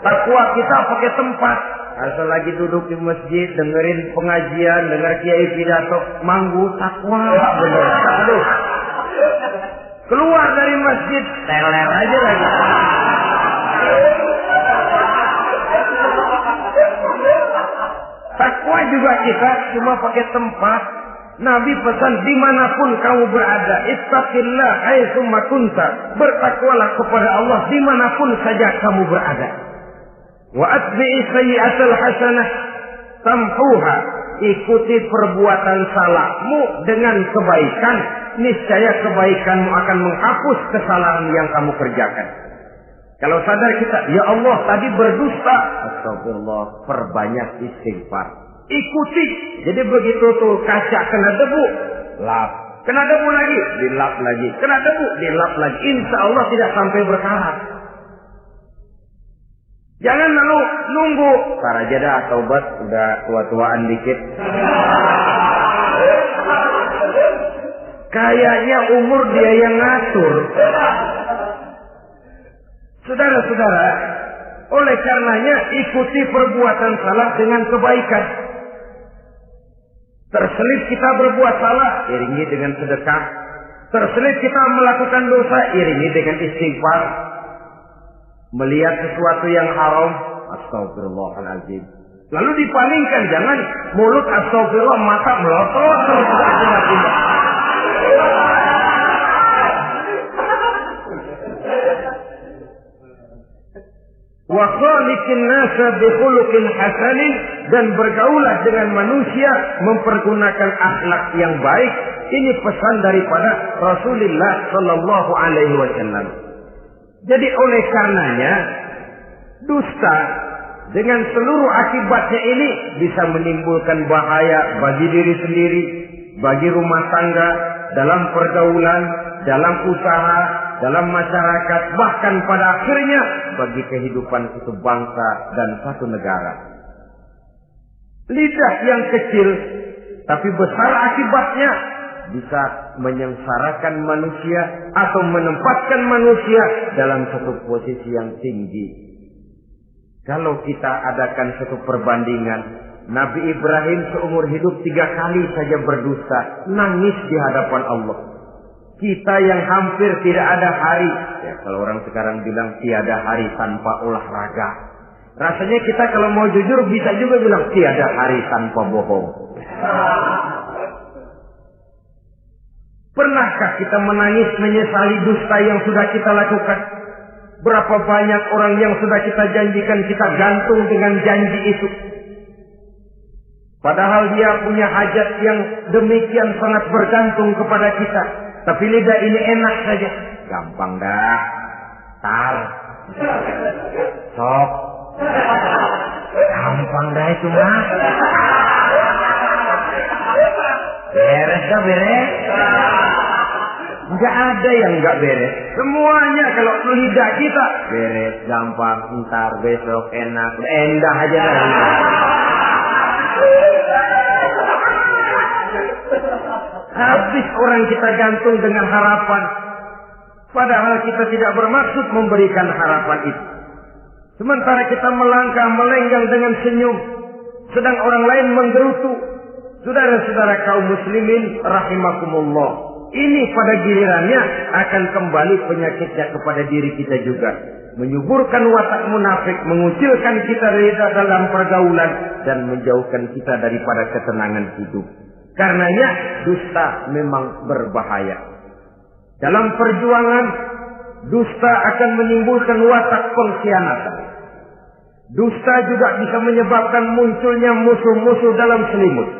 Takwa kita pakai tempat. Asal lagi duduk di masjid, dengerin pengajian, denger kiai pidato, manggu takwa, bener. Aduh. Keluar dari masjid, teler aja lagi. Takwa juga kita cuma pakai tempat. Nabi pesan dimanapun kamu berada, ittaqillah haitsu ma kunta. Bertakwalah kepada Allah dimanapun saja kamu berada. Wa atbi'is sayyi'atal hasanah tamhuha. Ikuti perbuatan salahmu dengan kebaikan, niscaya kebaikanmu akan menghapus kesalahan yang kamu kerjakan. Kalau sadar kita, ya Allah tadi berdusta, astagfirullah, perbanyak istighfar. Ikuti. Jadi begitu tuh kaca kena debu, lap. Kena debu lagi, dilap lagi. Kena debu, dilap lagi. Insya Allah tidak sampai berkarat. Jangan lalu nunggu. Ntar aja dah taubat, udah tua-tuaan dikit. Kayaknya umur dia yang ngatur. Saudara-saudara, oleh karenanya ikuti perbuatan salah dengan kebaikan. Terselip kita berbuat salah, iringi dengan sedekah. Terselip kita melakukan dosa, iringi dengan istighfar. Melihat sesuatu yang haram, astagfirullahaladzim. Lalu dipalingkan, jangan mulut astagfirullah, mata melotot terus pindah-pindah. Wa khaliqin nasa bi khuluqin hasanin, dan bergaulah dengan manusia mempergunakan akhlak yang baik. Ini pesan daripada Rasulullah sallallahu alaihi wasallam. Jadi oleh karenanya dusta dengan seluruh akibatnya ini bisa menimbulkan bahaya bagi diri sendiri, bagi rumah tangga, dalam pergaulan, dalam usaha, dalam masyarakat, bahkan pada akhirnya bagi kehidupan itu bangsa dan satu negara. Lidah yang kecil tapi besar akibatnya bisa menyengsarakan manusia atau menempatkan manusia dalam satu posisi yang tinggi. Kalau kita adakan satu perbandingan, Nabi Ibrahim seumur hidup 3 kali saja berdusta, nangis di hadapan Allah. Kita yang hampir tidak ada hari, ya kalau orang sekarang bilang tiada hari tanpa olahraga. Rasanya kita kalau mau jujur bisa juga bilang tiada hari tanpa bohong. Pernahkah kita menangis menyesali dusta yang sudah kita lakukan? Berapa banyak orang yang sudah kita janjikan kita gantung dengan janji itu. Padahal dia punya hajat yang demikian sangat bergantung kepada kita. Tapi lidah ini enak saja. Gampang dah. Tar. Sok. Gampang dah itu mah. Beres dah beres. Enggak ada yang enggak beres. Semuanya kalau lidah kita beres, gampang, ntar, besok, enak, endah aja dah. Habis orang kita gantung dengan harapan. Padahal kita tidak bermaksud memberikan harapan itu. Sementara kita melangkah melenggang dengan senyum, sedang orang lain menggerutu. Saudara-saudara kaum muslimin rahimakumullah, ini pada gilirannya akan kembali penyakitnya kepada diri kita juga. Menyuburkan watak munafik, mengucilkan kita dari dalam pergaulan, dan menjauhkan kita daripada ketenangan hidup. Karenanya dusta memang berbahaya. Dalam perjuangan, dusta akan menimbulkan watak pengkhianatan. Dusta juga bisa menyebabkan munculnya musuh-musuh dalam selimut,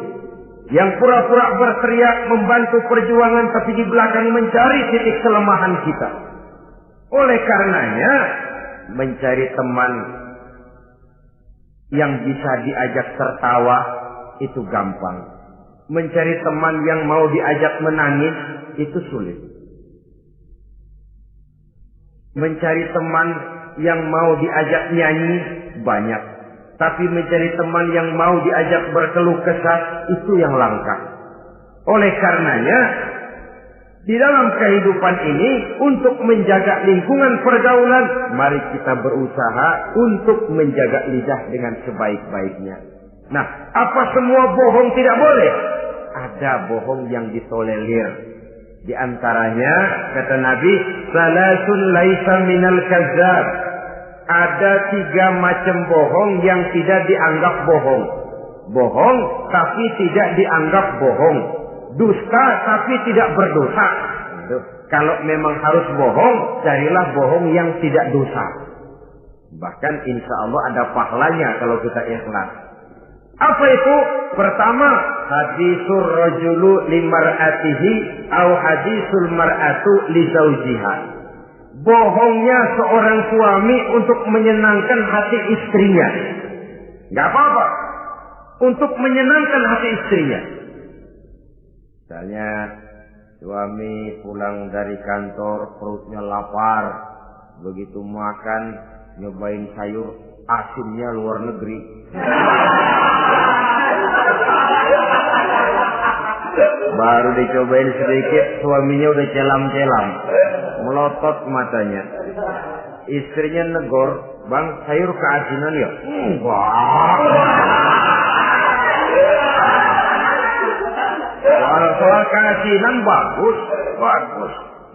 yang pura-pura berteriak membantu perjuangan tapi di belakang mencari titik kelemahan kita. Oleh karenanya, mencari teman yang bisa diajak tertawa itu gampang. Mencari teman yang mau diajak menangis itu sulit. Mencari teman yang mau diajak nyanyi banyak. Tapi mencari teman yang mau diajak berkeluh kesah itu yang langka. Oleh karenanya, di dalam kehidupan ini untuk menjaga lingkungan pergaulan, mari kita berusaha untuk menjaga lidah dengan sebaik-baiknya. Nah, apa semua bohong tidak boleh? Ada bohong yang ditolerir. Di antaranya kata Nabi, salasun laisa minal kazzab. Ada 3 macam bohong yang tidak dianggap bohong. Bohong tapi tidak dianggap bohong. Dusta tapi tidak berdosa. Kalau memang harus bohong, carilah bohong yang tidak dosa. Bahkan insya Allah ada pahalanya kalau kita ikhlas. Apa itu? Pertama, hadisul rajulu limar'atihi au hadisul mar'atu li zawjiha. Bohongnya seorang suami untuk menyenangkan hati istrinya. Gak apa-apa. Untuk menyenangkan hati istrinya. Misalnya, suami pulang dari kantor, perutnya lapar. Begitu makan, nyobain sayur asinnya luar negeri. Baru dicobain sedikit, suaminya udah celam-celam. Melotot matanya. Istrinya negor, "Bang, sayur keasinan ya?" Enggak. Soal keasinan bagus.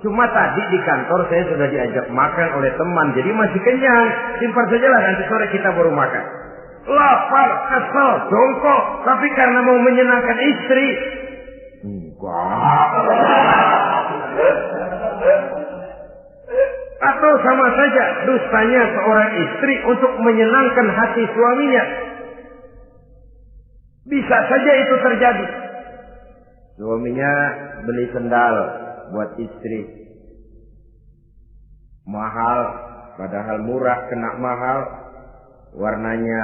Cuma tadi di kantor saya sudah diajak makan oleh teman, jadi masih kenyang. Simpan sajalah, nanti sore kita baru makan. Lapar, kesel, jongkok, tapi karena mau menyenangkan istri. Enggak. Atau sama saja dustanya seorang istri untuk menyenangkan hati suaminya. Bisa saja itu terjadi. Suaminya beli sendal buat istri. Mahal, padahal murah, kena mahal. Warnanya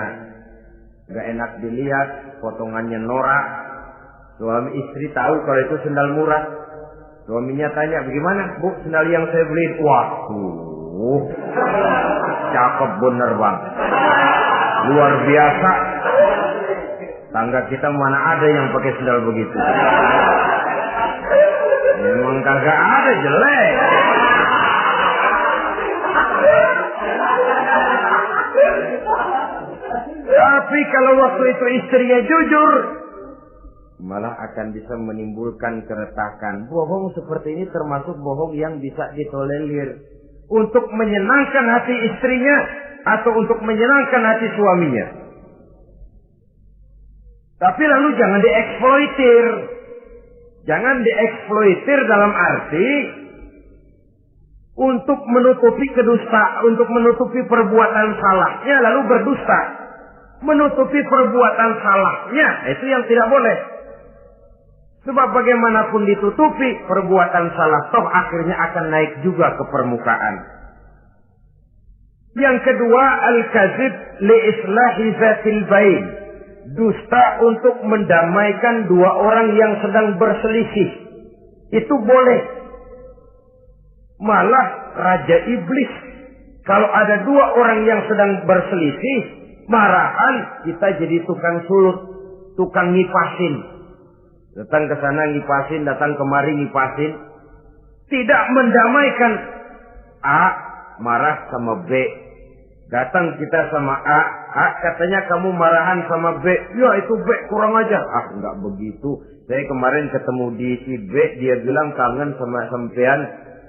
gak enak dilihat, potongannya norak. Suami istri tahu kalau itu sendal murah. Suaminya tanya, "Bagaimana, Bu, sendal yang saya beli?" Waduh, cakep bener, Bang. Luar biasa. Tangga kita mana ada yang pakai sendal begitu. Memang kagak ada, jelek. Tapi kalau waktu itu istrinya jujur, malah akan bisa menimbulkan keretakan. Bohong seperti ini termasuk bohong yang bisa ditolerir. Untuk menyenangkan hati istrinya atau untuk menyenangkan hati suaminya. Tapi lalu jangan dieksploitir. Jangan dieksploitir dalam arti untuk menutupi untuk menutupi perbuatan salahnya lalu berdusta. Menutupi perbuatan salahnya, itu yang tidak boleh. Sebab bagaimanapun ditutupi perbuatan salah, toh akhirnya akan naik juga ke permukaan. Yang kedua, al-kazib li islahi zatil bain. Dusta untuk mendamaikan dua orang yang sedang berselisih. Itu boleh. Malah Raja Iblis, kalau ada dua orang yang sedang berselisih, marahan kita jadi tukang sulut, tukang ngipasin. Datang ke sana ngipasin, datang kemari ngipasin. Tidak mendamaikan. A marah sama B. Datang kita sama A katanya kamu marahan sama B. Ya itu B kurang aja. Enggak begitu. Saya kemarin ketemu di si B, dia bilang kangen sama sampean,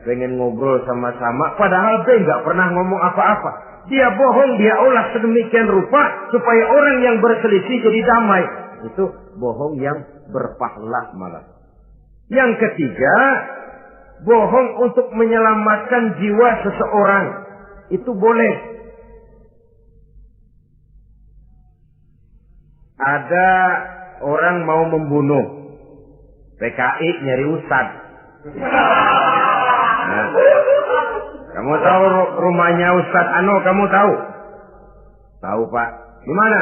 pengen ngobrol sama-sama. Padahal B enggak pernah ngomong apa-apa. Dia bohong, dia olah sedemikian rupa supaya orang yang berselisih jadi damai. Itu bohong yang berpahala malah. Yang ketiga, bohong untuk menyelamatkan jiwa seseorang. Itu boleh. Ada orang mau membunuh. PKI nyari ustad. Nah, kamu tahu rumahnya Ustad Ano, kamu tahu? Tahu, Pak. Gimana?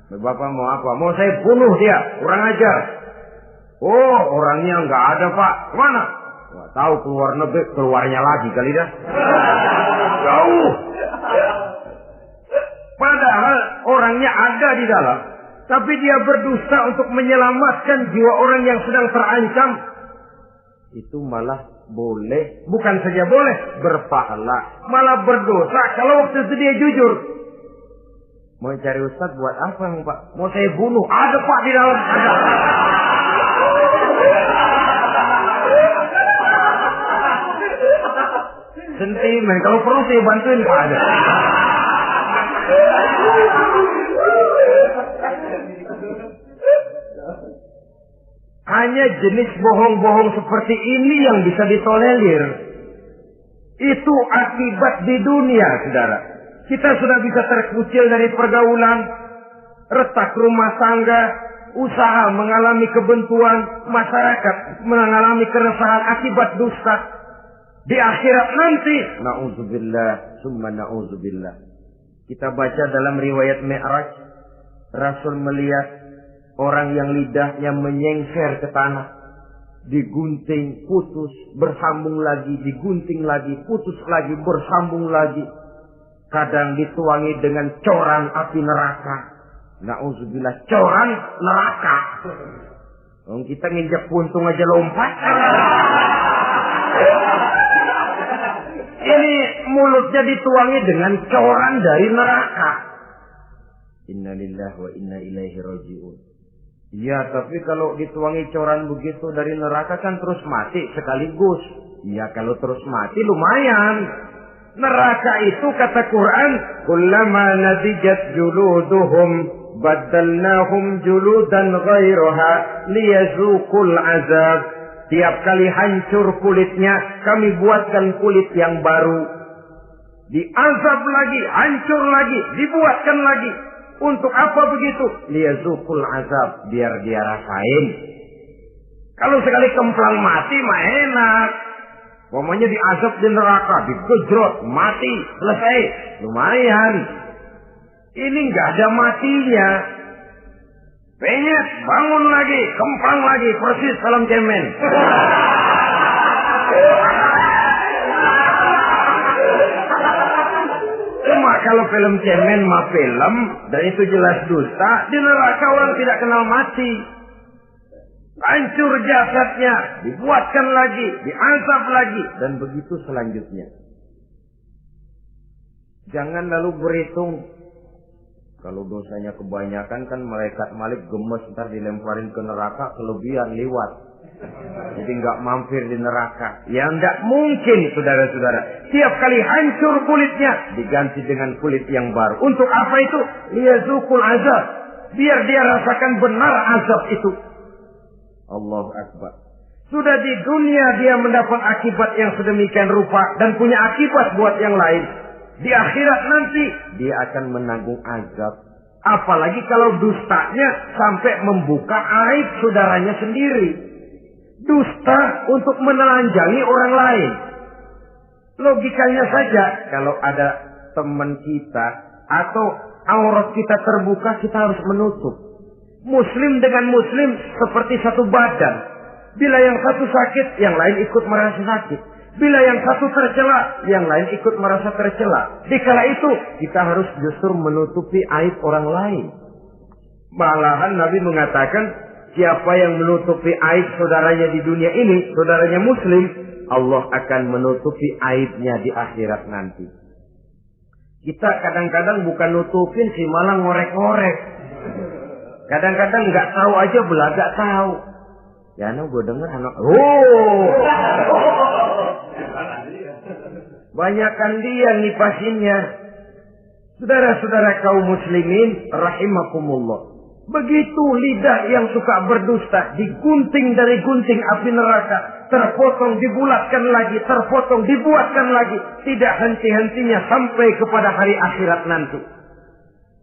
Bapak mau apa? Mau saya bunuh dia, kurang ajar. Oh, orangnya nggak ada, Pak. Kemana? Nggak tahu, keluar negeri, keluarnya lagi kali dah. Jauh. Padahal orangnya ada di dalam, tapi dia berdusta untuk menyelamatkan jiwa orang yang sedang terancam. Itu malah boleh, bukan saja boleh, berpahala, malah berdosa kalau waktu itu dia jujur. Mau cari ustaz buat apa, Pak? Mau saya bunuh? Ada, Pak, di dalam. Ada. Sentimen, kalau perlu saya bantuin, Pak. Ada. Hanya jenis bohong-bohong seperti ini yang bisa ditolerir. Itu akibat di dunia, saudara. Kita sudah bisa terkucil dari pergaulan, retak rumah tangga, usaha mengalami kebuntuan, masyarakat mengalami keresahan akibat dusta. Di akhirat nanti, na'udzubillah, summa na'udzubillah. Kita baca dalam riwayat Mi'raj, Rasul melihat orang yang lidahnya menyengser ke tanah, digunting, putus, bersambung lagi, digunting lagi, putus lagi, bersambung lagi. Kadang dituangi dengan coran api neraka. Na'udzubillah, coran neraka. Kita nginjak puntung aja lompat. Ini mulutnya dituangi dengan coran dari neraka. Innalillahi wa inna ilaihi raji'un. Ya, tapi kalau dituangi coran begitu dari neraka kan terus mati sekaligus. Ya, kalau terus mati lumayan. Neraka itu kata Quran, kullama nadijat juluduhum baddalnahum juludan ghairaha liyazuqul azab. Tiap kali hancur kulitnya, kami buatkan kulit yang baru. Diazab lagi, hancur lagi, dibuatkan lagi. Untuk apa begitu? Liyazuqul azab, biar dia rasain. Kalau sekali kemplang mati mah enak. Pokoknya diazab di neraka, digejrot, mati, selesai. Lumayan. Ini nggak ada matinya. Penyet, bangun lagi, kemplang lagi, persis film cemen. Cuma kalau film cemen mah film, dan itu jelas dusta, di neraka orang tidak kenal mati. Hancur jasadnya, dibuatkan lagi, diazab lagi, dan begitu selanjutnya. Jangan lalu berhitung. Kalau dosanya kebanyakan kan malaikat Malik gemes, ntar dilemparin ke neraka, kelebihan liwat. Jadi nggak mampir di neraka. Ya nggak mungkin, saudara-saudara. Tiap kali hancur kulitnya, diganti dengan kulit yang baru. Untuk apa itu? Liyazuqul azab. Biar dia rasakan benar azab itu. Allahu Akbar. Sudah di dunia dia mendapat akibat yang sedemikian rupa dan punya akibat buat yang lain. Di akhirat nanti dia akan menanggung azab. Apalagi kalau dustanya sampai membuka aib saudaranya sendiri. Dusta untuk menelanjangi orang lain. Logikanya saja, kalau ada teman kita atau aurat kita terbuka, kita harus menutup. Muslim dengan muslim seperti satu badan. Bila yang satu sakit, yang lain ikut merasa sakit. Bila yang satu tercela, yang lain ikut merasa tercela. Dikala itu, kita harus justru menutupi aib orang lain. Malahan Nabi mengatakan, siapa yang menutupi aib saudaranya di dunia ini, saudaranya muslim, Allah akan menutupi aibnya di akhirat nanti. Kita kadang-kadang bukan nutupin sih, malah ngorek-ngorek. Kadang-kadang nggak tahu aja belaga tahu. Ya, gue denger anak. Banyakan dia nipasinnya. Saudara-saudara kaum muslimin rahimakumullah. Begitu lidah yang suka berdusta digunting dari gunting api neraka, terpotong dibulatkan lagi, terpotong dibuatkan lagi, tidak henti-hentinya sampai kepada hari akhirat nanti.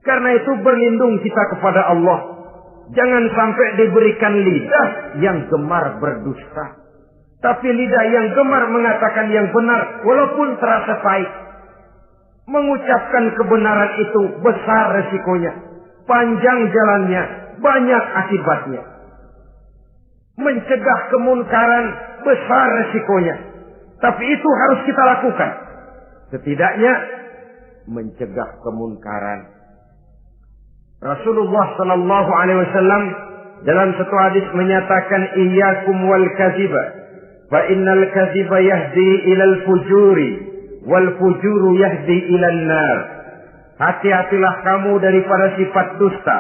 Karena itu berlindung kita kepada Allah. Jangan sampai diberikan lidah yang gemar berdusta. Tapi lidah yang gemar mengatakan yang benar walaupun terasa pahit. Mengucapkan kebenaran itu besar resikonya. Panjang jalannya, banyak akibatnya. Mencegah kemunkaran besar resikonya. Tapi itu harus kita lakukan. Setidaknya mencegah kemunkaran. Rasulullah sallallahu alaihi wasallam dalam satu hadis menyatakan iyyakum wal kadziba fa innal kadziba yahdi ilal fujuri wal fujuru yahdi ilan nar. Hati-hatilah kamu daripada sifat dusta,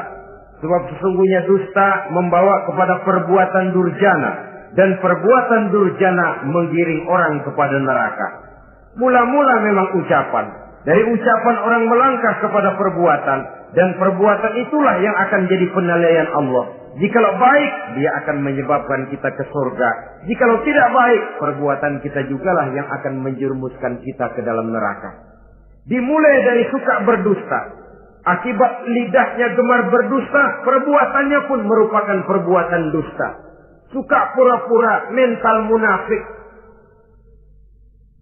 sebab sesungguhnya dusta membawa kepada perbuatan durjana dan perbuatan durjana menggiring orang kepada neraka. Mula-mula memang ucapan, dari ucapan orang melangkah kepada perbuatan, dan perbuatan itulah yang akan jadi penilaian Allah. Jikalau baik, dia akan menyebabkan kita ke surga. Jikalau tidak baik, perbuatan kita jugalah yang akan menjerumuskan kita ke dalam neraka. Dimulai dari suka berdusta. Akibat lidahnya gemar berdusta, perbuatannya pun merupakan perbuatan dusta. Suka pura-pura, mental munafik.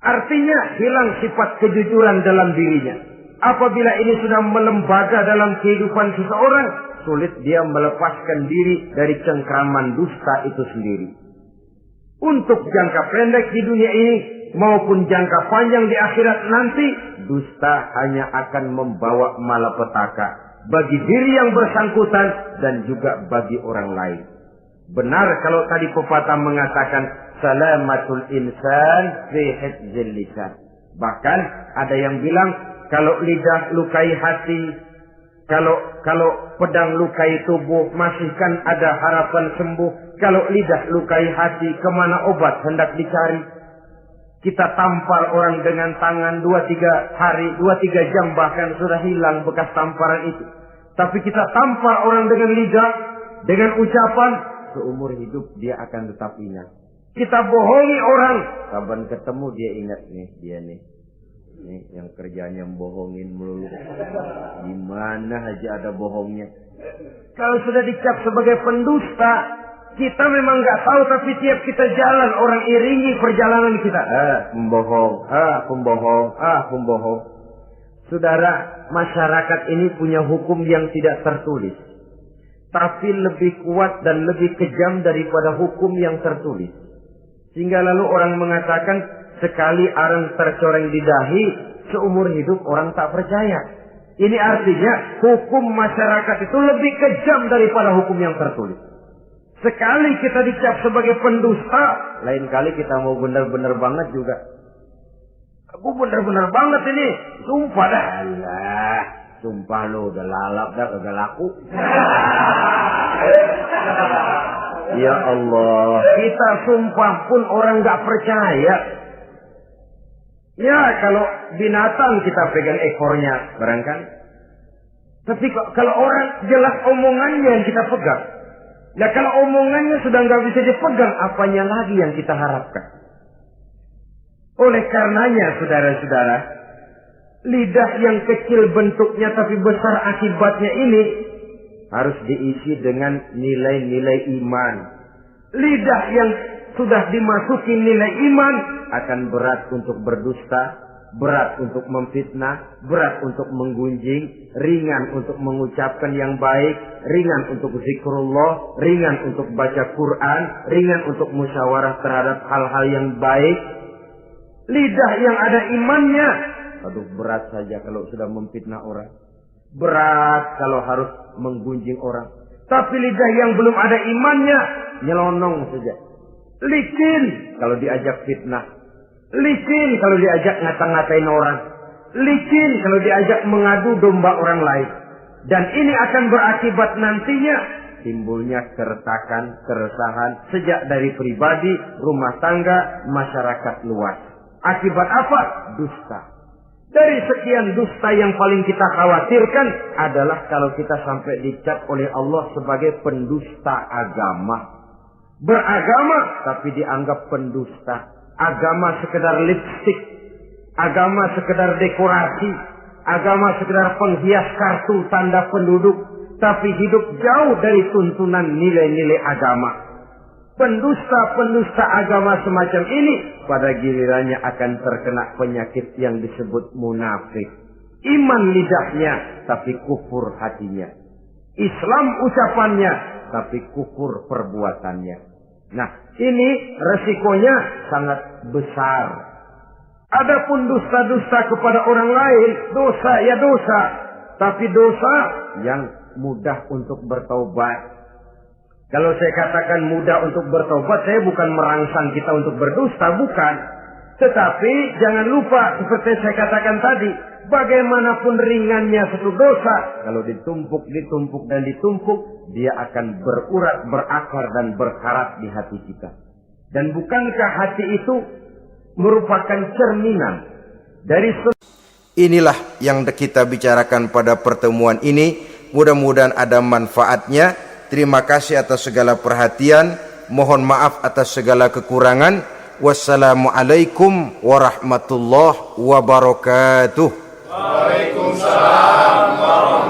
Artinya hilang sifat kejujuran dalam dirinya. Apabila ini sudah melembaga dalam kehidupan seseorang, sulit dia melepaskan diri dari cengkraman dusta itu sendiri. Untuk jangka pendek di dunia ini maupun jangka panjang di akhirat nanti, dusta hanya akan membawa malapetaka bagi diri yang bersangkutan dan juga bagi orang lain. Benar kalau tadi pepatah mengatakan salamatul insan fi hifdzil lisan. Bahkan ada yang bilang kalau lidah lukai hati, kalau pedang lukai tubuh, masihkan ada harapan sembuh. Kalau lidah lukai hati, kemana obat hendak dicari? Kita tampar orang dengan tangan 2-3 hari, 2-3 jam bahkan sudah hilang bekas tamparan itu. Tapi kita tampar orang dengan lidah, dengan ucapan, seumur hidup dia akan tetap ingat. Kita bohongi orang, kapan ketemu dia ingat nih, dia nih yang kerjanya bohongin melulu. Gimana aja ada bohongnya. Kalau sudah dicap sebagai pendusta, kita memang nggak tahu, tapi tiap kita jalan orang iringi perjalanan kita. Pembohong. Saudara, masyarakat ini punya hukum yang tidak tertulis, tapi lebih kuat dan lebih kejam daripada hukum yang tertulis. Sehingga lalu orang mengatakan sekali arang tercoreng di dahi, seumur hidup orang tak percaya. Ini artinya hukum masyarakat itu lebih kejam daripada hukum yang tertulis. Sekali kita dicap sebagai pendusta, lain kali kita mau benar-benar banget juga. Aku benar-benar banget ini, sumpah dah. Alah, sumpah lo udah lalap dah, udah laku. Ya Allah, kita sumpah pun orang gak percaya. Ya kalau binatang kita pegang ekornya, barangkali. Tapi kalau orang jelas omongannya yang kita pegang. Nah kalau omongannya sudah gak bisa dipegang, apanya lagi yang kita harapkan? Oleh karenanya saudara-saudara, lidah yang kecil bentuknya tapi besar akibatnya ini harus diisi dengan nilai-nilai iman. Lidah yang sudah dimasuki nilai iman akan berat untuk berdusta, berat untuk memfitnah, berat untuk menggunjing, ringan untuk mengucapkan yang baik, ringan untuk zikrullah, ringan untuk baca Quran, ringan untuk musyawarah terhadap hal-hal yang baik. Lidah yang ada imannya, aduh berat saja kalau sudah memfitnah orang. Berat kalau harus menggunjing orang. Tapi lidah yang belum ada imannya, nyelonong saja. Licin kalau diajak fitnah. Licin kalau diajak ngata-ngatain orang. Licin kalau diajak mengadu domba orang lain. Dan ini akan berakibat nantinya timbulnya keretakan, keresahan sejak dari pribadi, rumah tangga, masyarakat luas. Akibat apa? Dusta. Dari sekian dusta yang paling kita khawatirkan adalah kalau kita sampai dicap oleh Allah sebagai pendusta agama. Beragama tapi dianggap pendusta. Agama sekedar lipstik. Agama sekedar dekorasi. Agama sekedar penghias kartu tanda penduduk. Tapi hidup jauh dari tuntunan nilai-nilai agama. Pendusta-pendusta agama semacam ini pada gilirannya akan terkena penyakit yang disebut munafik. Iman lidahnya tapi kufur hatinya. Islam ucapannya tapi kufur perbuatannya. Nah, ini resikonya sangat besar. Adapun dusta-dusta kepada orang lain, dosa ya dosa, tapi dosa yang mudah untuk bertaubat. Kalau saya katakan mudah untuk bertobat, saya bukan merangsang kita untuk berdusta, bukan. Tetapi jangan lupa seperti saya katakan tadi, bagaimanapun ringannya satu dosa, kalau ditumpuk, dan ditumpuk, dia akan berurat, berakar dan berkarat di hati kita. Dan bukankah hati itu merupakan cerminan dari Inilah yang kita bicarakan pada pertemuan ini. Mudah-mudahan ada manfaatnya. Terima kasih atas segala perhatian. Mohon maaf atas segala kekurangan. Wassalamualaikum warahmatullahi wabarakatuh. Waalaikumsalam warahmatullahi wabarakatuh.